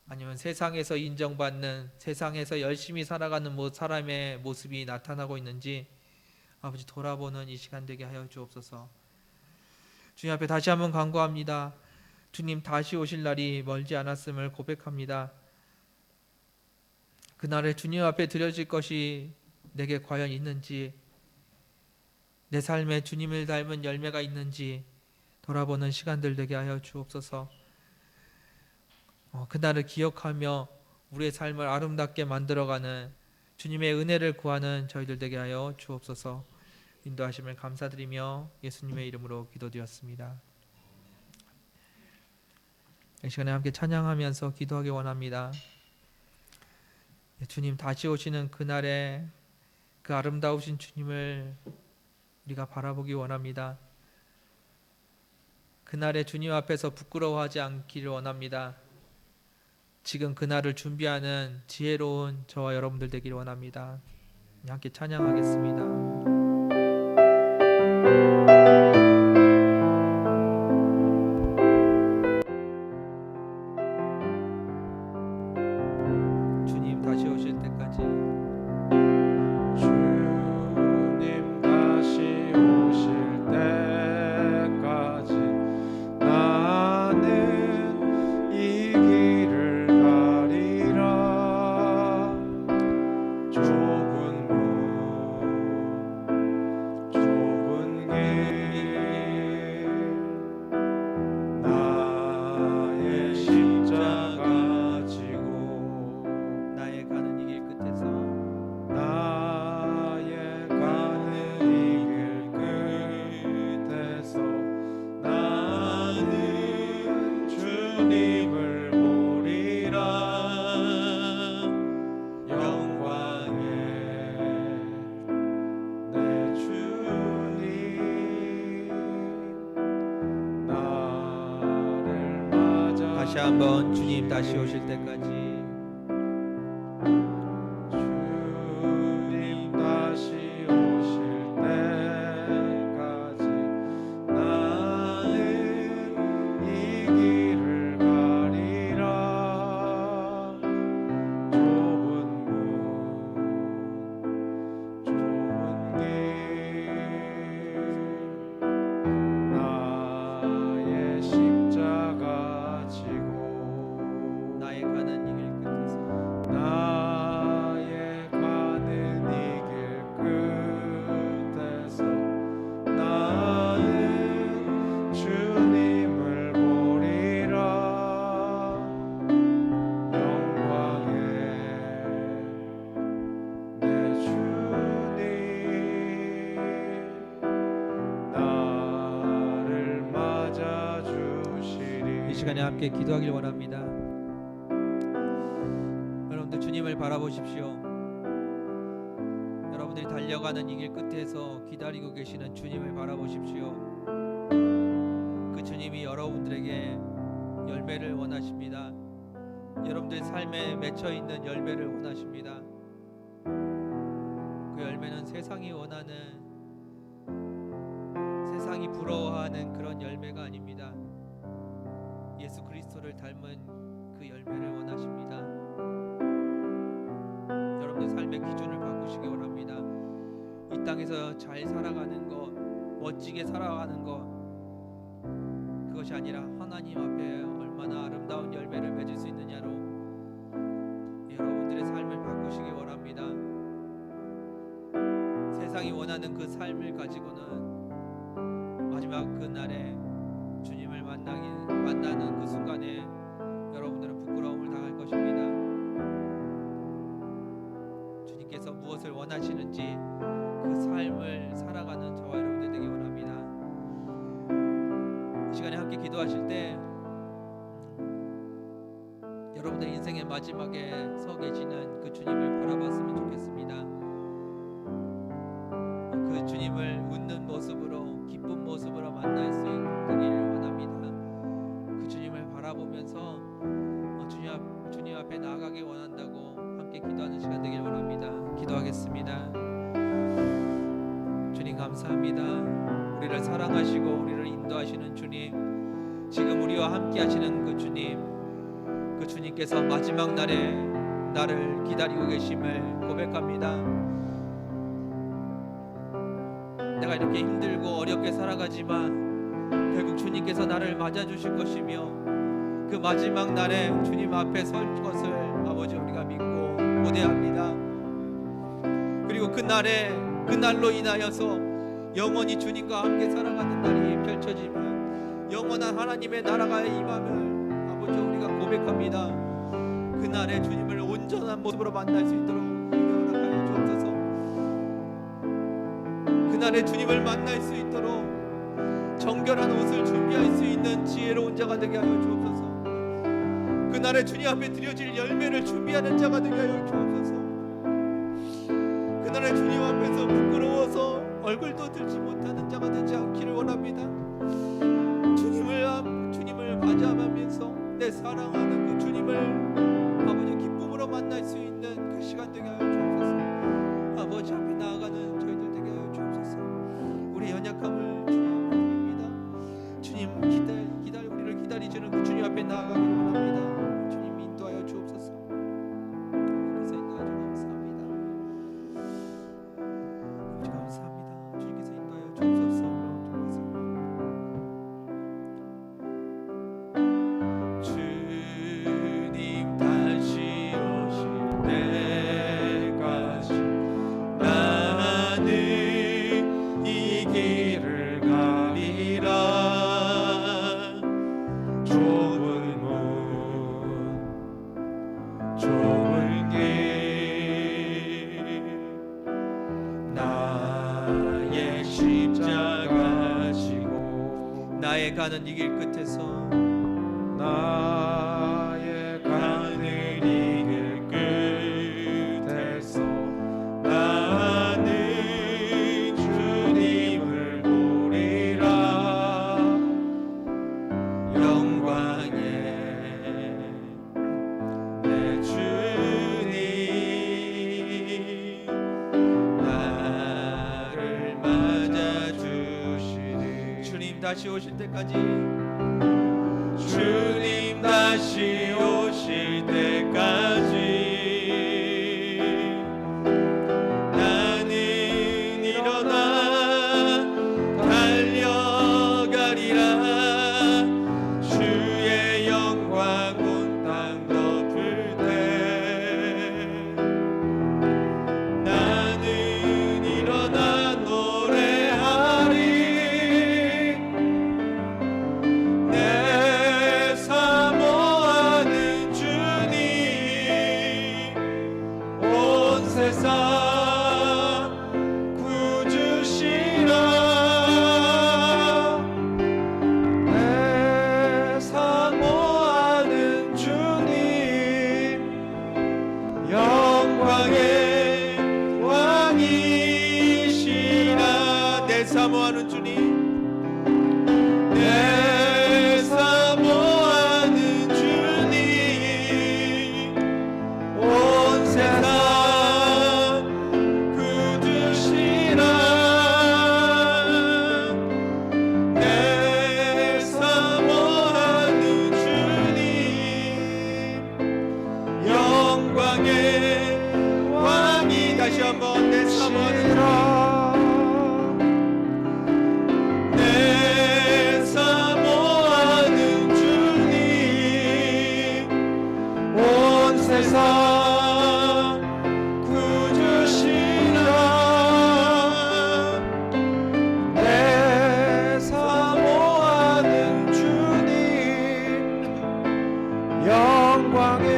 아니면 세상에서 인정받는, 세상에서 열심히 살아가는 사람의 모습이 나타나고 있는지 아버지 돌아보는 이 시간 되게 하여 주옵소서. 주님 앞에 다시 한번 간구합니다. 주님 다시 오실 날이 멀지 않았음을 고백합니다. 그날에 주님 앞에 드려질 것이 내게 과연 있는지, 내 삶에 주님을 닮은 열매가 있는지 돌아보는 시간들 되게 하여 주옵소서. 그날을 기억하며 우리의 삶을 아름답게 만들어가는 주님의 은혜를 구하는 저희들 되게 하여 주옵소서. 인도하심을 감사드리며 예수님의 이름으로 기도드렸습니다. 이 시간에 함께 찬양하면서 기도하기 원합니다. 주님 다시 오시는 그날에 그 아름다우신 주님을 우리가 바라보기 원합니다. 그날에 주님 앞에서 부끄러워하지 않기를 원합니다. 지금 그날을 준비하는 지혜로운 저와 여러분들 되기를 원합니다. 함께 찬양하겠습니다. 주님 다시 오실 때까지 주님 다시 오실 때까지 나는 이 길을 가리라. 좁은 문 좁은 길 나의 십자가 지고 나의 가는 이 길 끝에서 나의 가는 이 길 끝에서 나는 주님을 보리라. 영광의 내 주님 나를 맞아 다시 한번 주님 다시 오실 때까지 주님 다시 오실 때까지 나는 이 길을 가리라. 좁은 문 좁은 길 나의 십자가 지고 나의 가는 이 길 끝에서 나의 가는 이 길 끝에서 나는 주님을 보리라. 영광의 내 주님 나를 맞아 주시리. 이 시간에 함께 기도하길 원합니다. 여러분들 주님을 바라보십시오. 여러분들이 달려가는 이 길 끝에서 기다리고 계시는 주님을 바라보십시오. 그 주님이 여러분들에게 열매를 원하십니다. 여러분들 삶에 맺혀 있는 열매를 원하십니다. 그 열매는 세상이 원하는, 세상이 부러워하는 그런 열매가 아닙니다. 예수 그리스도를 닮은 그 열매를 원하십니다. 여러분들 삶의 기준을 바꾸시기 원합니다. 이 땅에서 잘 살아가는 것, 멋지게 살아가는 것, 그것이 아니라 하나님 앞에 얼마나 아름다운 열매를 맺을 수 있느냐로 여러분들의 삶을 바꾸시기 원합니다. 세상이 원하는 그 삶을 가지고는 마지막 그날에 주님을 만나는 그 순간에 여러분들은 부끄러움을 당할 것입니다. 주님께서 무엇을 원하시는지 그 삶을 살아가는 저와 여러분들 되기 원합니다. 이 시간에 함께 기도하실 때 여러분들 인생의 마지막에 서 계시는 그 주님을 바라봤으면 좋겠습니다. 그 주님을 웃는 모습으로, 기쁜 모습으로 만날 수 있기를 원합니다. 그 주님을 바라보면서 주님 앞에 나아가길 원한다고 함께 기도하는 시간 되길 원합니다. 기도하겠습니다. 주님 감사합니다. 우리를 사랑하시고 우리를 인도하시는 주님, 지금 우리와 함께 하시는 그 주님, 그 주님께서 마지막 날에 나를 기다리고 계심을 고백합니다. 내가 이렇게 힘들고 어렵게 살아가지만 결국 주님께서 나를 맞아주실 것이며 그 마지막 날에 주님 앞에 설 것을 아버지 우리가 믿고 고대합니다. 그리고 그날로 인하여서 영원히 주님과 함께 살아가는 날이 펼쳐지면 영원한 하나님의 나라가 임함을 아버지 우리가 고백합니다. 그날에 주님을 온전한 모습으로 만날 수 있도록 허락하여 주옵소서. 그날에 주님을 만날 수 있도록 정결한 옷을 준비할 수 있는 지혜로운 자가 되게 하여 주옵소서. 그날에 주님 앞에 드려질 열매를 준비하는 자가 되게 하여 주옵소서. 그날에 주님 앞에서 부끄러워서 얼굴도 들지 못하는 자가 되지 않기를 원합니다. 주님을 맞이하면서 내 사랑하는 그 주님을 아버지 기쁨으로 만날 수 있는 그 시간 되게 하여 주옵소서. 아버지 앞에 나아가는 저희들 되게 하여 주옵소서. 우리 연약함을 주님 앞에 드립니다. 주님 우리를 기다리시는 그 주님 앞에 나아가기를 원합니다. 주님 인도하여 주옵소서. 그래서 인도하여 감사합니다. 아버지 감사합니다. 주님께서 인도하여 주옵소서. 주님 다시 오실 때까지 나는 이 길을 가리라. 좁은 문 좁은 길 나의 십자가 지고 나의 가는 이 길 끝에서 나의 가는 이 길 끝에서 나는 주님을 보리라. 영광의 내 주님 나를 맞아 주시리. 주님 다시 오실 때까지 주님 다시 오실 때까지 나는 일어나 달려가리라. 주의 영광 온 땅 덮을 때 나는 일어나 노래하리. 내 사모하는 주님 온 세상 구주시라. 내 사모하는 주님 영광의 왕이시라. 내 사모하는 주님 내 사모하는 주님 온 세상 구주시라. 내 사모하는 주님 영광의 왕이 다시 한번 내 사모하는 내 사모하는 주님 온 세상 구주시라. 내 사모하는 주님 영광의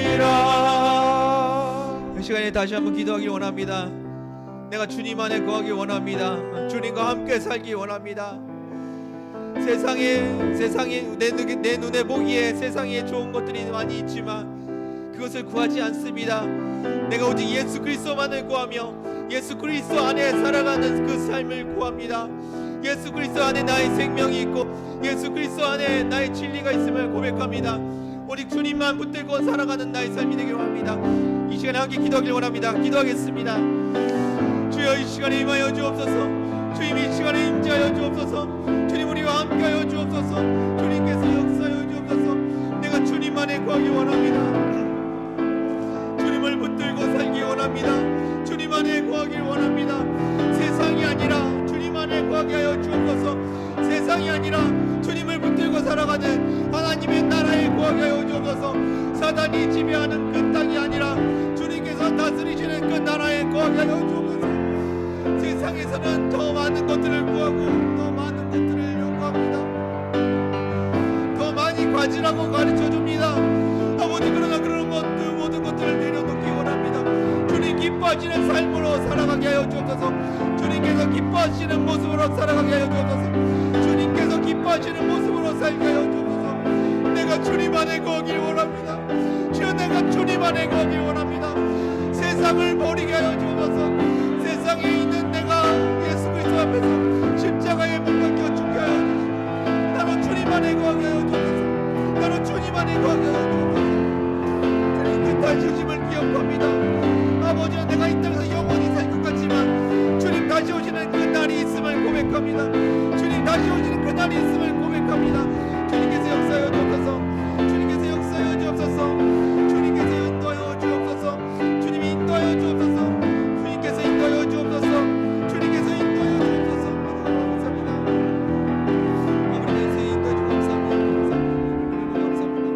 왕이시라. 이 시간에 다시 한번 기도하길 원합니다. 내가 주님 안에 거하기 원합니다. 주님과 함께 살기 원합니다. 세상에 내 눈에 보기에 세상에 좋은 것들이 많이 있지만 그것을 구하지 않습니다. 내가 오직 예수 그리스도만을 구하며 예수 그리스도 안에 살아가는 그 삶을 구합니다. 예수 그리스도 안에 나의 생명이 있고 예수 그리스도 안에 나의 진리가 있음을 고백합니다. 오직 주님만 붙들고 살아가는 나의 삶이 되기를 원합니다. 이 시간에 함께 기도하길 원합니다. 기도하겠습니다. 주여 이 시간에 임하여 주옵소서. 주님 이 시간에 임재하여 주옵소서. 주님 우리와 함께하여 주옵소서. 주님께서 역사하여 주옵소서. 내가 주님만에 구하기 원합니다. 주님을 붙들고 살기 원합니다. 주님 안에 구하길 원합니다. 세상이 아니라 주님 안에 구하게 하여 주옵소서. 세상이 아니라 주님을 붙들고 살아가는 하나님의 나라에 구하게 하여 주옵소서. 사단이 지배하는 그 땅이 아니라 주님께서 다스리시는 그 나라에 구하게 하여 주옵소서. 세상에서는 더 많은 것들을 구하고 더 많은 것들을 요구합니다. 더 많이 가지라고 가르쳐줍니다. 아버지 그러나 그런 것 그 모든 것들을 내려놓기 원합니다. 주님 기뻐 기뻐하시는 삶으로 살아가게 하여 주옵소서. 주님께서 기뻐하시는 모습으로 살아가게 하여 주옵소서. 주님께서 기뻐하시는 모습으로 살게 하여 주옵소서. 내가 주님 안에 거하길 원합니다. 주여, 내가 주님 안에 거하길 원합니다. 세상을 버리게 하여 주옵소서. 세상에 있는 내가 예수 그리스도 앞에서 십자가에 못 박혀 죽게 하여 주옵소서. 나로 주님 안에 거하게 하여 주옵소서. 나로 주님 안에 거하게 하여 주옵소서. 주님 끝날 주심을 기억합니다. 아버지와 내가 이 땅에서 영원히 살 것 같지만 주님 다시 오시는 그 날이 있음을 고백합니다. 주님 다시 오시는 그 날이 있음을 고백합니다. 주님께서 역사하여 주옵소서. 주님께서 역사하여 주옵소서. 주님께서 인도하여 주옵소서. 주님이 인도하여 주옵소서. 주님께서 인도하여 주옵소서. 주님께서 인도하여 주옵소서. 감사합니다. 아버지께서 인도해 주고 감사합니다. 감사합니다.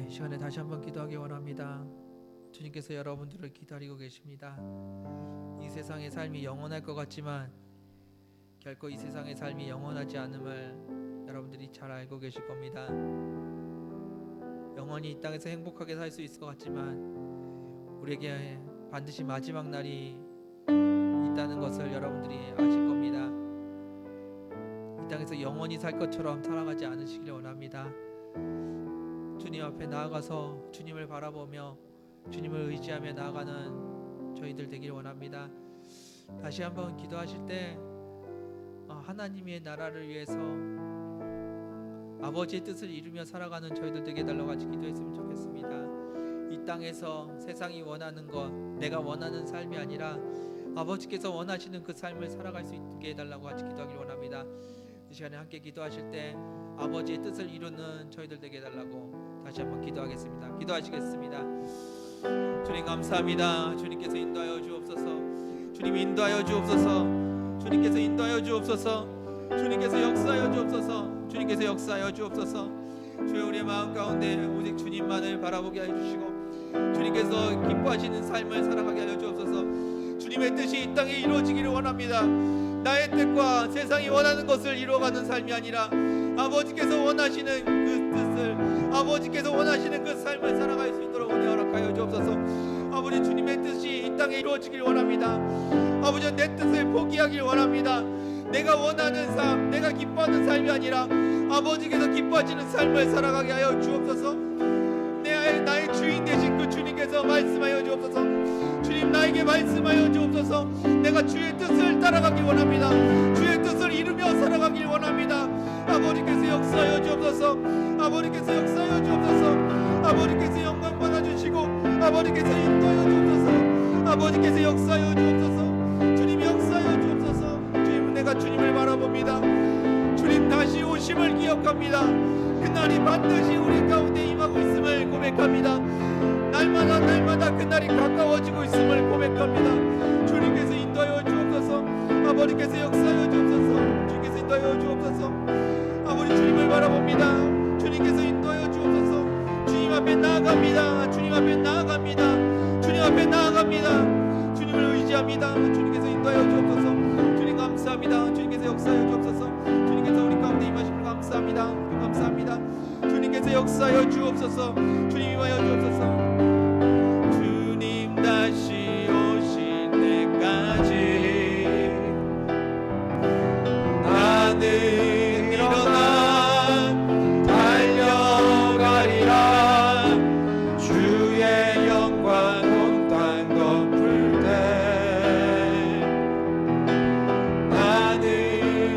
이 시간에 다시 한번 기도하기 원합니다. 주님께서 여러분들을 기다리고 계십니다. 이 세상의 삶이 영원할 것 같지만 결코 이 세상의 삶이 영원하지 않음을 여러분들이 잘 알고 계실 겁니다. 영원히 이 땅에서 행복하게 살 수 있을 것 같지만 우리에게 반드시 마지막 날이 있다는 것을 여러분들이 아실 겁니다. 이 땅에서 영원히 살 것처럼 살아가지 않으시길 원합니다. 주님 앞에 나아가서 주님을 바라보며 주님을 의지하며 나아가는 저희들 되길 원합니다. 다시 한번 기도하실 때 하나님의 나라를 위해서 아버지의 뜻을 이루며 살아가는 저희들 되게 해달라고 같이 기도했으면 좋겠습니다. 이 땅에서 세상이 원하는 것, 내가 원하는 삶이 아니라 아버지께서 원하시는 그 삶을 살아갈 수 있게 해달라고 같이 기도하길 원합니다. 이 시간에 함께 기도하실 때 아버지의 뜻을 이루는 저희들 되게 해달라고 다시 한번 기도하겠습니다. 기도하시겠습니다. 주님 감사합니다. 주님께서 인도하여 주옵소서. 주님 인도하여 주옵소서. 주님께서 인도하여 주옵소서. 주님께서 역사하여 주옵소서. 주님께서 역사하여 주옵소서. 주여, 우리의 마음 가운데 오직 주님만을 바라보게 하여 주시고 주님께서 기뻐하시는 삶을 살아가게 하여 주옵소서. 주님의 뜻이 이 땅에 이루어지기를 원합니다. 나의 뜻과 세상이 원하는 것을 이루어가는 삶이 아니라 아버지께서 원하시는 그 뜻을, 아버지께서 원하시는 그 삶을 살아갈 수 있도록 은혜 허락하여 주옵소서. 아버지, 주님의 뜻이 이 땅에 이루어지길 원합니다. 아버지, 내 뜻을 포기하길 원합니다. 내가 원하는 삶, 내가 기뻐하는 삶이 아니라 아버지께서 기뻐하시는 삶을 살아가게 하여 주옵소서. 나의 주인 되신 그 주님께서 말씀하여 주옵소서. 주님, 나에게 말씀하여 주옵소서. 내가 주의 뜻을 따라가기 원합니다. 주의 뜻을 이루며 살아가길 원합니다. 아버지께서 역사하여 주옵소서. 아버지께서 역사하여 주옵소서. 아버지께서 영광 받아주시고 아버지께서 인도하여 주옵소서. 아버지께서 역사하여 주옵소서. 주님 역사하여 주옵소서. 주님, 내가 주님을 바라봅니다. 주님 다시 오심을 기억합니다. 그날이 반드시 우리 가운데 임하고 있음을 고백합니다. 날마다 그날이 가까워지고 있음을 고백합니다. 주님께서 인도하여 주옵소서. 아버지께서 역사하여 주옵소서. 주님께서 인도하여 주옵소서. 아버지, 주님을 바라봅니다. 주님께서 인도하여 주옵소서. 주님 앞에 나아갑니다. 주님 앞에 나아갑니다. 주님 앞에 나아갑니다. 주님을 의지합니다. 주님께서 인도하여 주옵소서. 주님 감사합니다. 주님께서 역사하여 주옵소서. 주님께서 우리 가운데 임하심을 감사합니다. 감사합니다. 주님께서 역사하여 주옵소서. 주님 임하여 주옵소서. 주님 다시 오실 때까지 나는 일어나 달려가리라. 주의 영광 온 땅 덮을 때 나는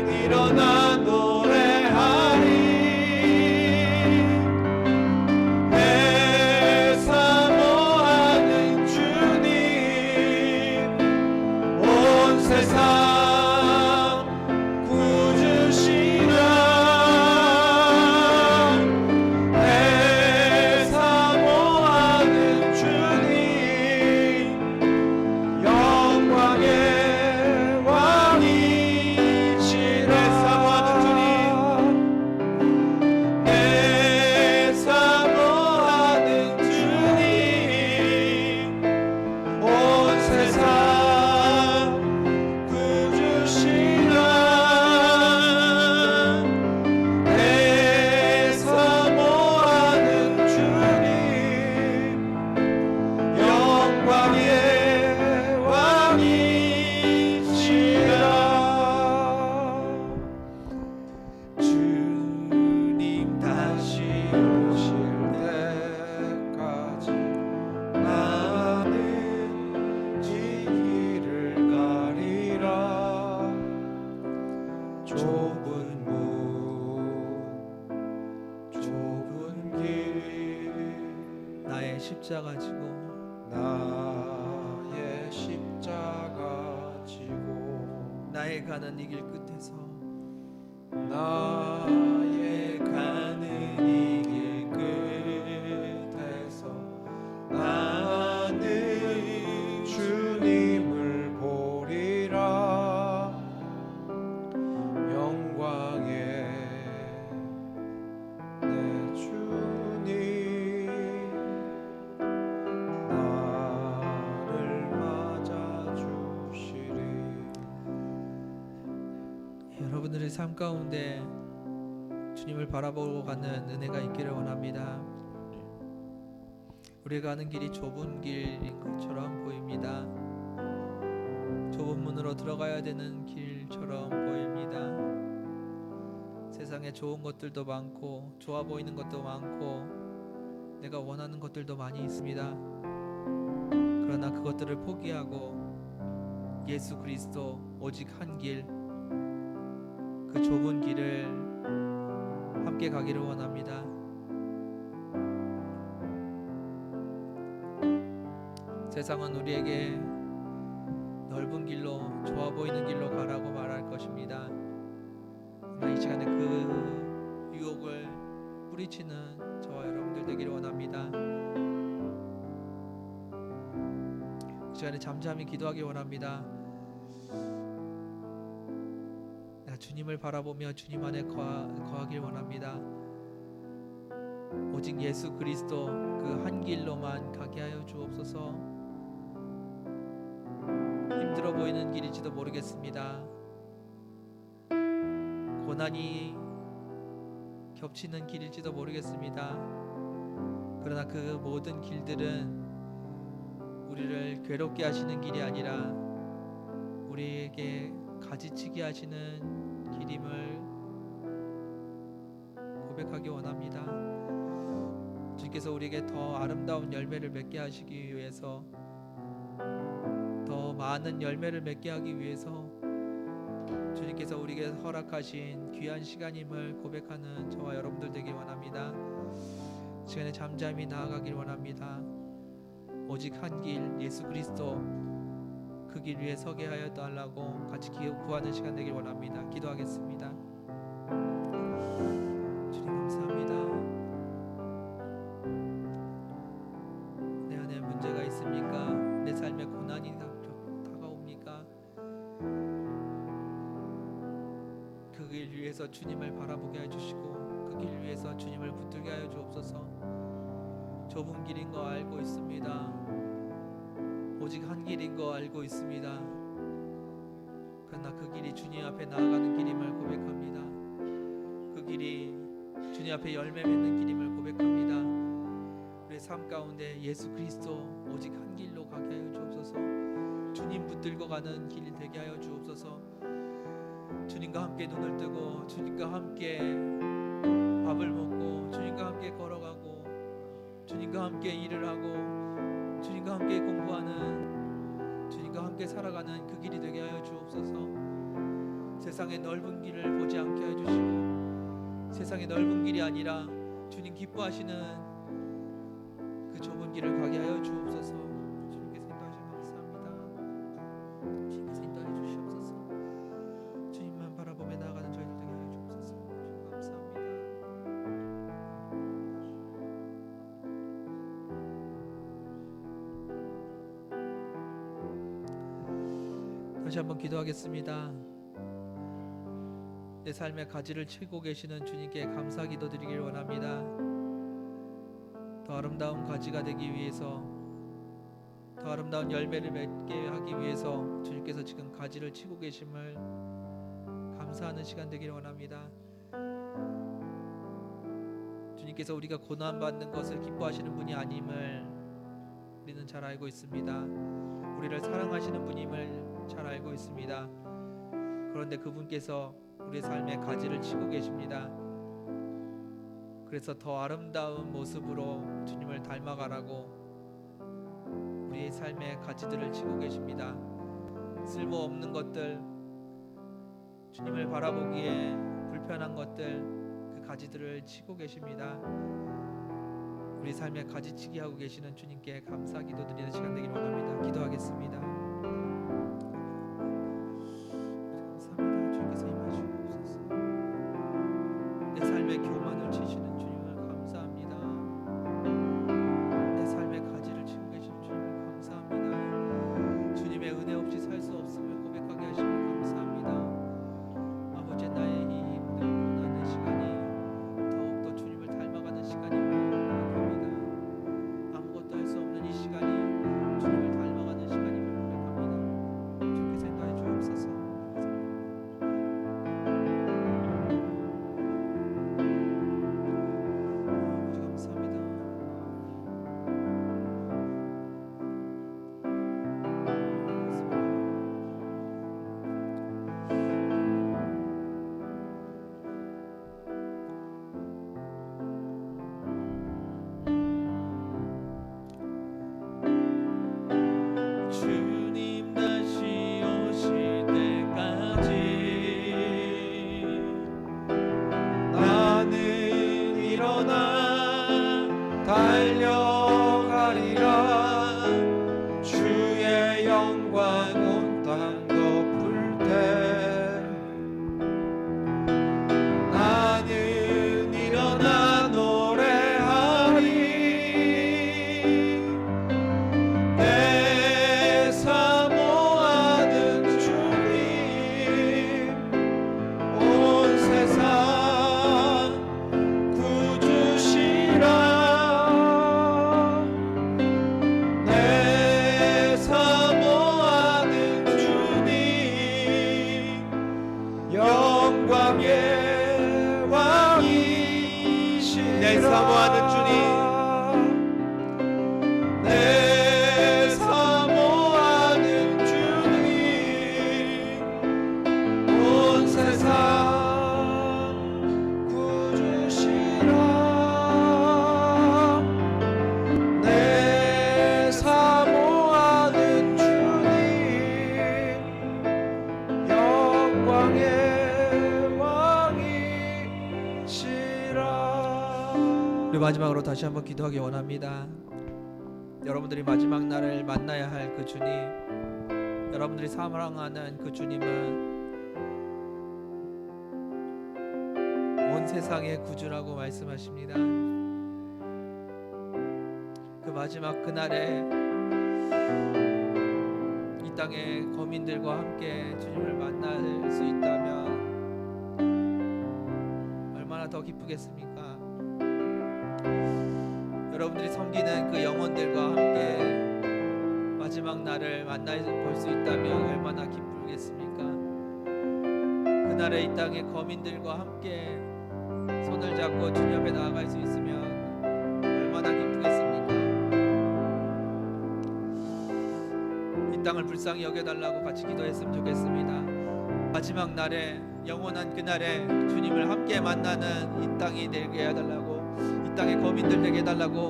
일어나 노래하리. 내 사모하는 주님, 온 세상 구주시라. 내 사모하는 주님, 십자가 지고 나의 십자가 지고 나의 가는 이 길 끝에서 나의 가는 이 길 끝에서 나는 주님을 보리라. 영광의 내 주님 나를 맞아주시리. 여러분들의 삶 가운데 주님을 바라보고 가는 은혜가 있기를 원합니다. 우리가 가는 길이 좁은 길인 것처럼 보입니다. 좁은 문으로 들어가야 되는 길처럼 보입니다. 세상에 좋은 것들도 많고 좋아 보이는 것도 많고 내가 원하는 것들도 많이 있습니다. 그러나 그것들을 포기하고 예수 그리스도 오직 한 길, 그 좁은 길을 함께 가기를 원합니다. 세상은 우리에게 넓은 길로 좋아 보이는 길로 가라고 말할 것입니다. 그러나 이 시간에 그 유혹을 뿌리치는 저와 여러분들 되기를 원합니다. 이 시간에 잠잠히 기도하기 원합니다. 내가 주님을 바라보며 주님 안에 거하길 원합니다. 오직 예수 그리스도 그 한 길로만 가게 하여 주옵소서. 힘들어 보이는 길일지도 모르겠습니다. 고난이 겹치는 길일지도 모르겠습니다. 그러나 그 모든 길들은 우리를 괴롭게 하시는 길이 아니라 우리에게 가지치기 하시는 길임을 고백하기 원합니다. 주님께서 우리에게 더 아름다운 열매를 맺게 하시기 위해서, 더 많은 열매를 맺게 하기 위해서 주님께서 우리에게 허락하신 귀한 시간임을 고백하는 저와 여러분들 되길 원합니다. 시간에 잠잠히 나아가길 원합니다. 오직 한 길 예수 그리스도 그 길 위에 서게 하여 달라고 같이 구하는 시간 되길 원합니다. 기도하겠습니다. 주님 감사합니다. 내 안에 문제가 있습니까? 내 삶에 고난이 다가옵니까? 그 길 위에서 주님을 바라보게 해주시고 그 길 위에서 주님을 붙들게 하여 주옵소서. 좁은 길인 거 알고 있습니다. 오직 한 길인 거 알고 있습니다. 그러나 그 길이 주님 앞에 나아가는 길임을 고백합니다. 그 길이 주님 앞에 열매 맺는 길임을 고백합니다. 우리의 삶 가운데 예수 그리스도 오직 한 길로 가게 하여 주옵소서. 주님 붙들고 가는 길이 되게 하여 주옵소서. 주님과 함께 눈을 뜨고 주님과 함께 밥을 먹고 주님과 함께 걸어가고 주님과 함께 일을 하고 주님과 함께 공부하는, 주님과 함께 살아가는 그 길이 되게 하여 주옵소서. 세상의 넓은 길을 보지 않게 하여 주시고 세상의 넓은 길이 아니라 주님 기뻐하시는 그 좁은 길을 가게 하여 주옵소서. 주님께서 인도하시면 감사합니다. 주님께서 인도하여 주시옵소서. 주님만 바라보며 나아가는 저희들 되게 하여 주옵소서. 주님 감사합니다. 다시 한번 기도하겠습니다. 내 삶의 가지를 치고 계시는 주님께 감사 기도드리길 원합니다. 더 아름다운 가지가 되기 위해서, 더 아름다운 열매를 맺게 하기 위해서 주님께서 지금 가지를 치고 계심을 감사하는 시간 되기를 원합니다. 주님께서 우리가 고난받는 것을 기뻐하시는 분이 아님을 우리는 잘 알고 있습니다. 우리를 사랑하시는 분임을 잘 알고 있습니다. 그런데 그분께서 우리의 삶에 가지를 치고 계십니다. 그래서 더 아름다운 모습으로 주님을 닮아가라고 우리의 삶의 가지들을 치고 계십니다. 쓸모없는 것들, 주님을 바라보기에 불편한 것들, 그 가지들을 치고 계십니다. 우리 삶에 가지치기 하고 계시는 주님께 감사 기도드리는 시간 되기를 원합니다. 기도하겠습니다. 감사합니다. 주님께서 임하시옵소서. 내 삶의 교만을 치시는 주님을 감사합니다. 내 삶의 가지를 치고 계시는 주님을 감사합니다. 주님의 은혜 없이 살 수 없음을 고백하게 하심을 감사합니다. 아버지, 나의 이 힘든 고난의 시간이 더욱더 주님을 닮아가는 시간임을 고백합니다. 아무것도 할 수 없는 이 시간이 주님을 닮아가는 시간임을 고백합니다. 주께서 인도해 주옵소서. 아버지 감사합니다. 주님 다시 오실 때까지 나는 일어나 달려가리라. 주의 영광 온 땅 덮을 때 나는 일어나 노래하리. 내 사모하는 주님 온 세상 구주시라. 내 사모하는 주님 영광의 왕이시라. 내 사모하는 주님, 내 사모하는 주님 온 세상 구주시라. 내 사모하는 주님 영광의 왕이시라. 우리 마지막으로 다시 한번 기도하기 원합니다. 여러분들이 마지막 날을 만나야 할 그 주님, 여러분들이 사랑하는 그 주님은 온 세상의 구주라고 말씀하십니다. 그 마지막 그날에 이 땅의 거민들과 함께 주님을 만날 수 있다면 얼마나 더 기쁘겠습니까? 여러분들이 섬기는 그 영혼들과 함께 마지막 날을 볼 수 있다면 얼마나 기쁘겠습니까? 그날에 이 땅의 거민들과 함께 손을 잡고 주님 앞에 나아갈 수 있으면 얼마나 기쁘겠습니까? 이 땅을 불쌍히 여겨달라고 같이 기도했으면 좋겠습니다. 마지막 날에, 영원한 그날에 주님을 함께 만나는 이 땅이 되게 해달라고, 이 땅의 거민들 되게 해달라고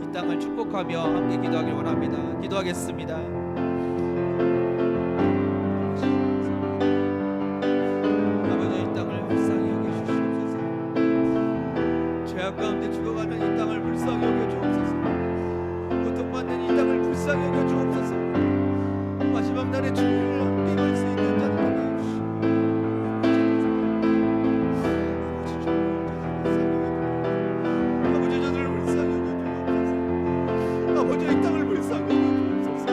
이 땅을 축복하며 함께 기도하길 원합니다. 기도하겠습니다. 아버지, 이 땅을 불쌍히 여겨주시옵소서. 죄악 가운데 죽어가는 이 땅을 불쌍히 여겨주옵소서. 고통받는 이 땅을 불쌍히 여겨주옵소서. 마지막 날에 주님을 함께 갈 수 있는 자들 되게 해주시옵소서. 아버지, 저들을 불쌍히 여겨주옵소서. 아버지, 이 땅을 불쌍히 여겨주옵소서.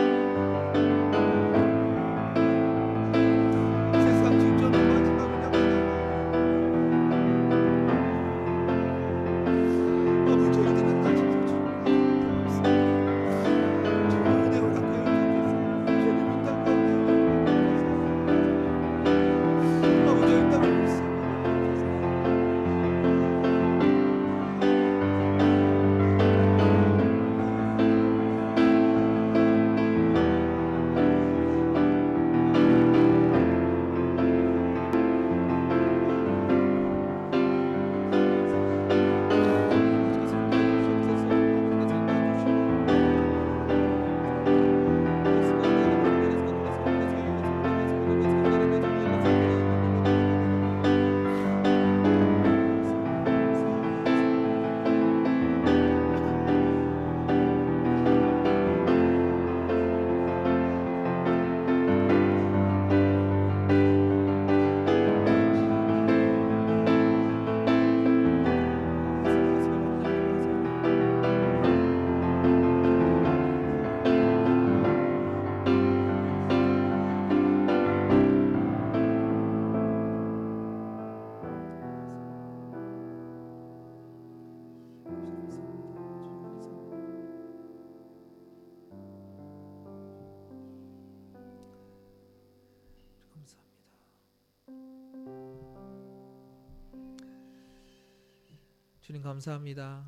주님 감사합니다.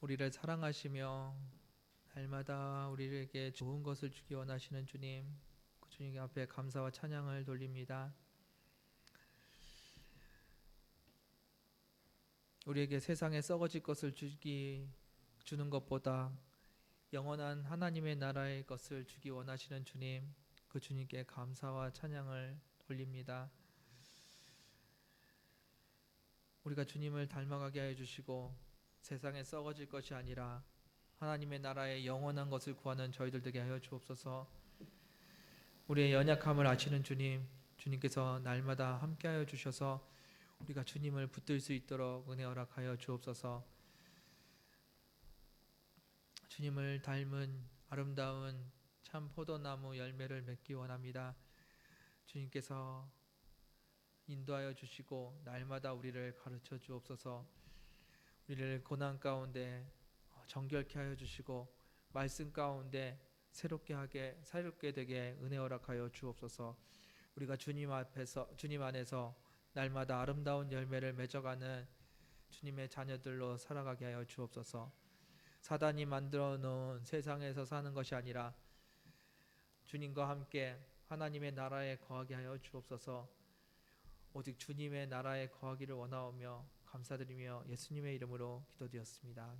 우리를 사랑하시며 날마다 우리에게 좋은 것을 주기 원하시는 주님, 그 주님 앞에 감사와 찬양을 돌립니다. 우리에게 세상에 썩어질 것을 주는 것보다 영원한 하나님의 나라의 것을 주기 원하시는 주님, 그 주님께 감사와 찬양을 돌립니다. 우리가 주님을 닮아가게 하여 주시고 세상에 썩어질 것이 아니라 하나님의 나라의 영원한 것을 구하는 저희들 되게 하여 주옵소서. 우리의 연약함을 아시는 주님, 주님께서 날마다 함께하여 주셔서 우리가 주님을 붙들 수 있도록 은혜 허락하여 주옵소서. 주님을 닮은 아름다운 참 포도나무 열매를 맺기 원합니다. 주님께서 인도하여 주시고 날마다 우리를 가르쳐 주옵소서. 우리를 고난 가운데 정결케 하여 주시고 말씀 가운데 새롭게 되게 은혜 허락하여 주옵소서. 우리가 주님 안에서 날마다 아름다운 열매를 맺어가는 주님의 자녀들로 살아가게 하여 주옵소서. 사단이 만들어 놓은 세상에서 사는 것이 아니라 주님과 함께 하나님의 나라에 거하게 하여 주옵소서. 오직 주님의 나라에 거하기를 원하오며 감사드리며 예수님의 이름으로 기도드렸습니다.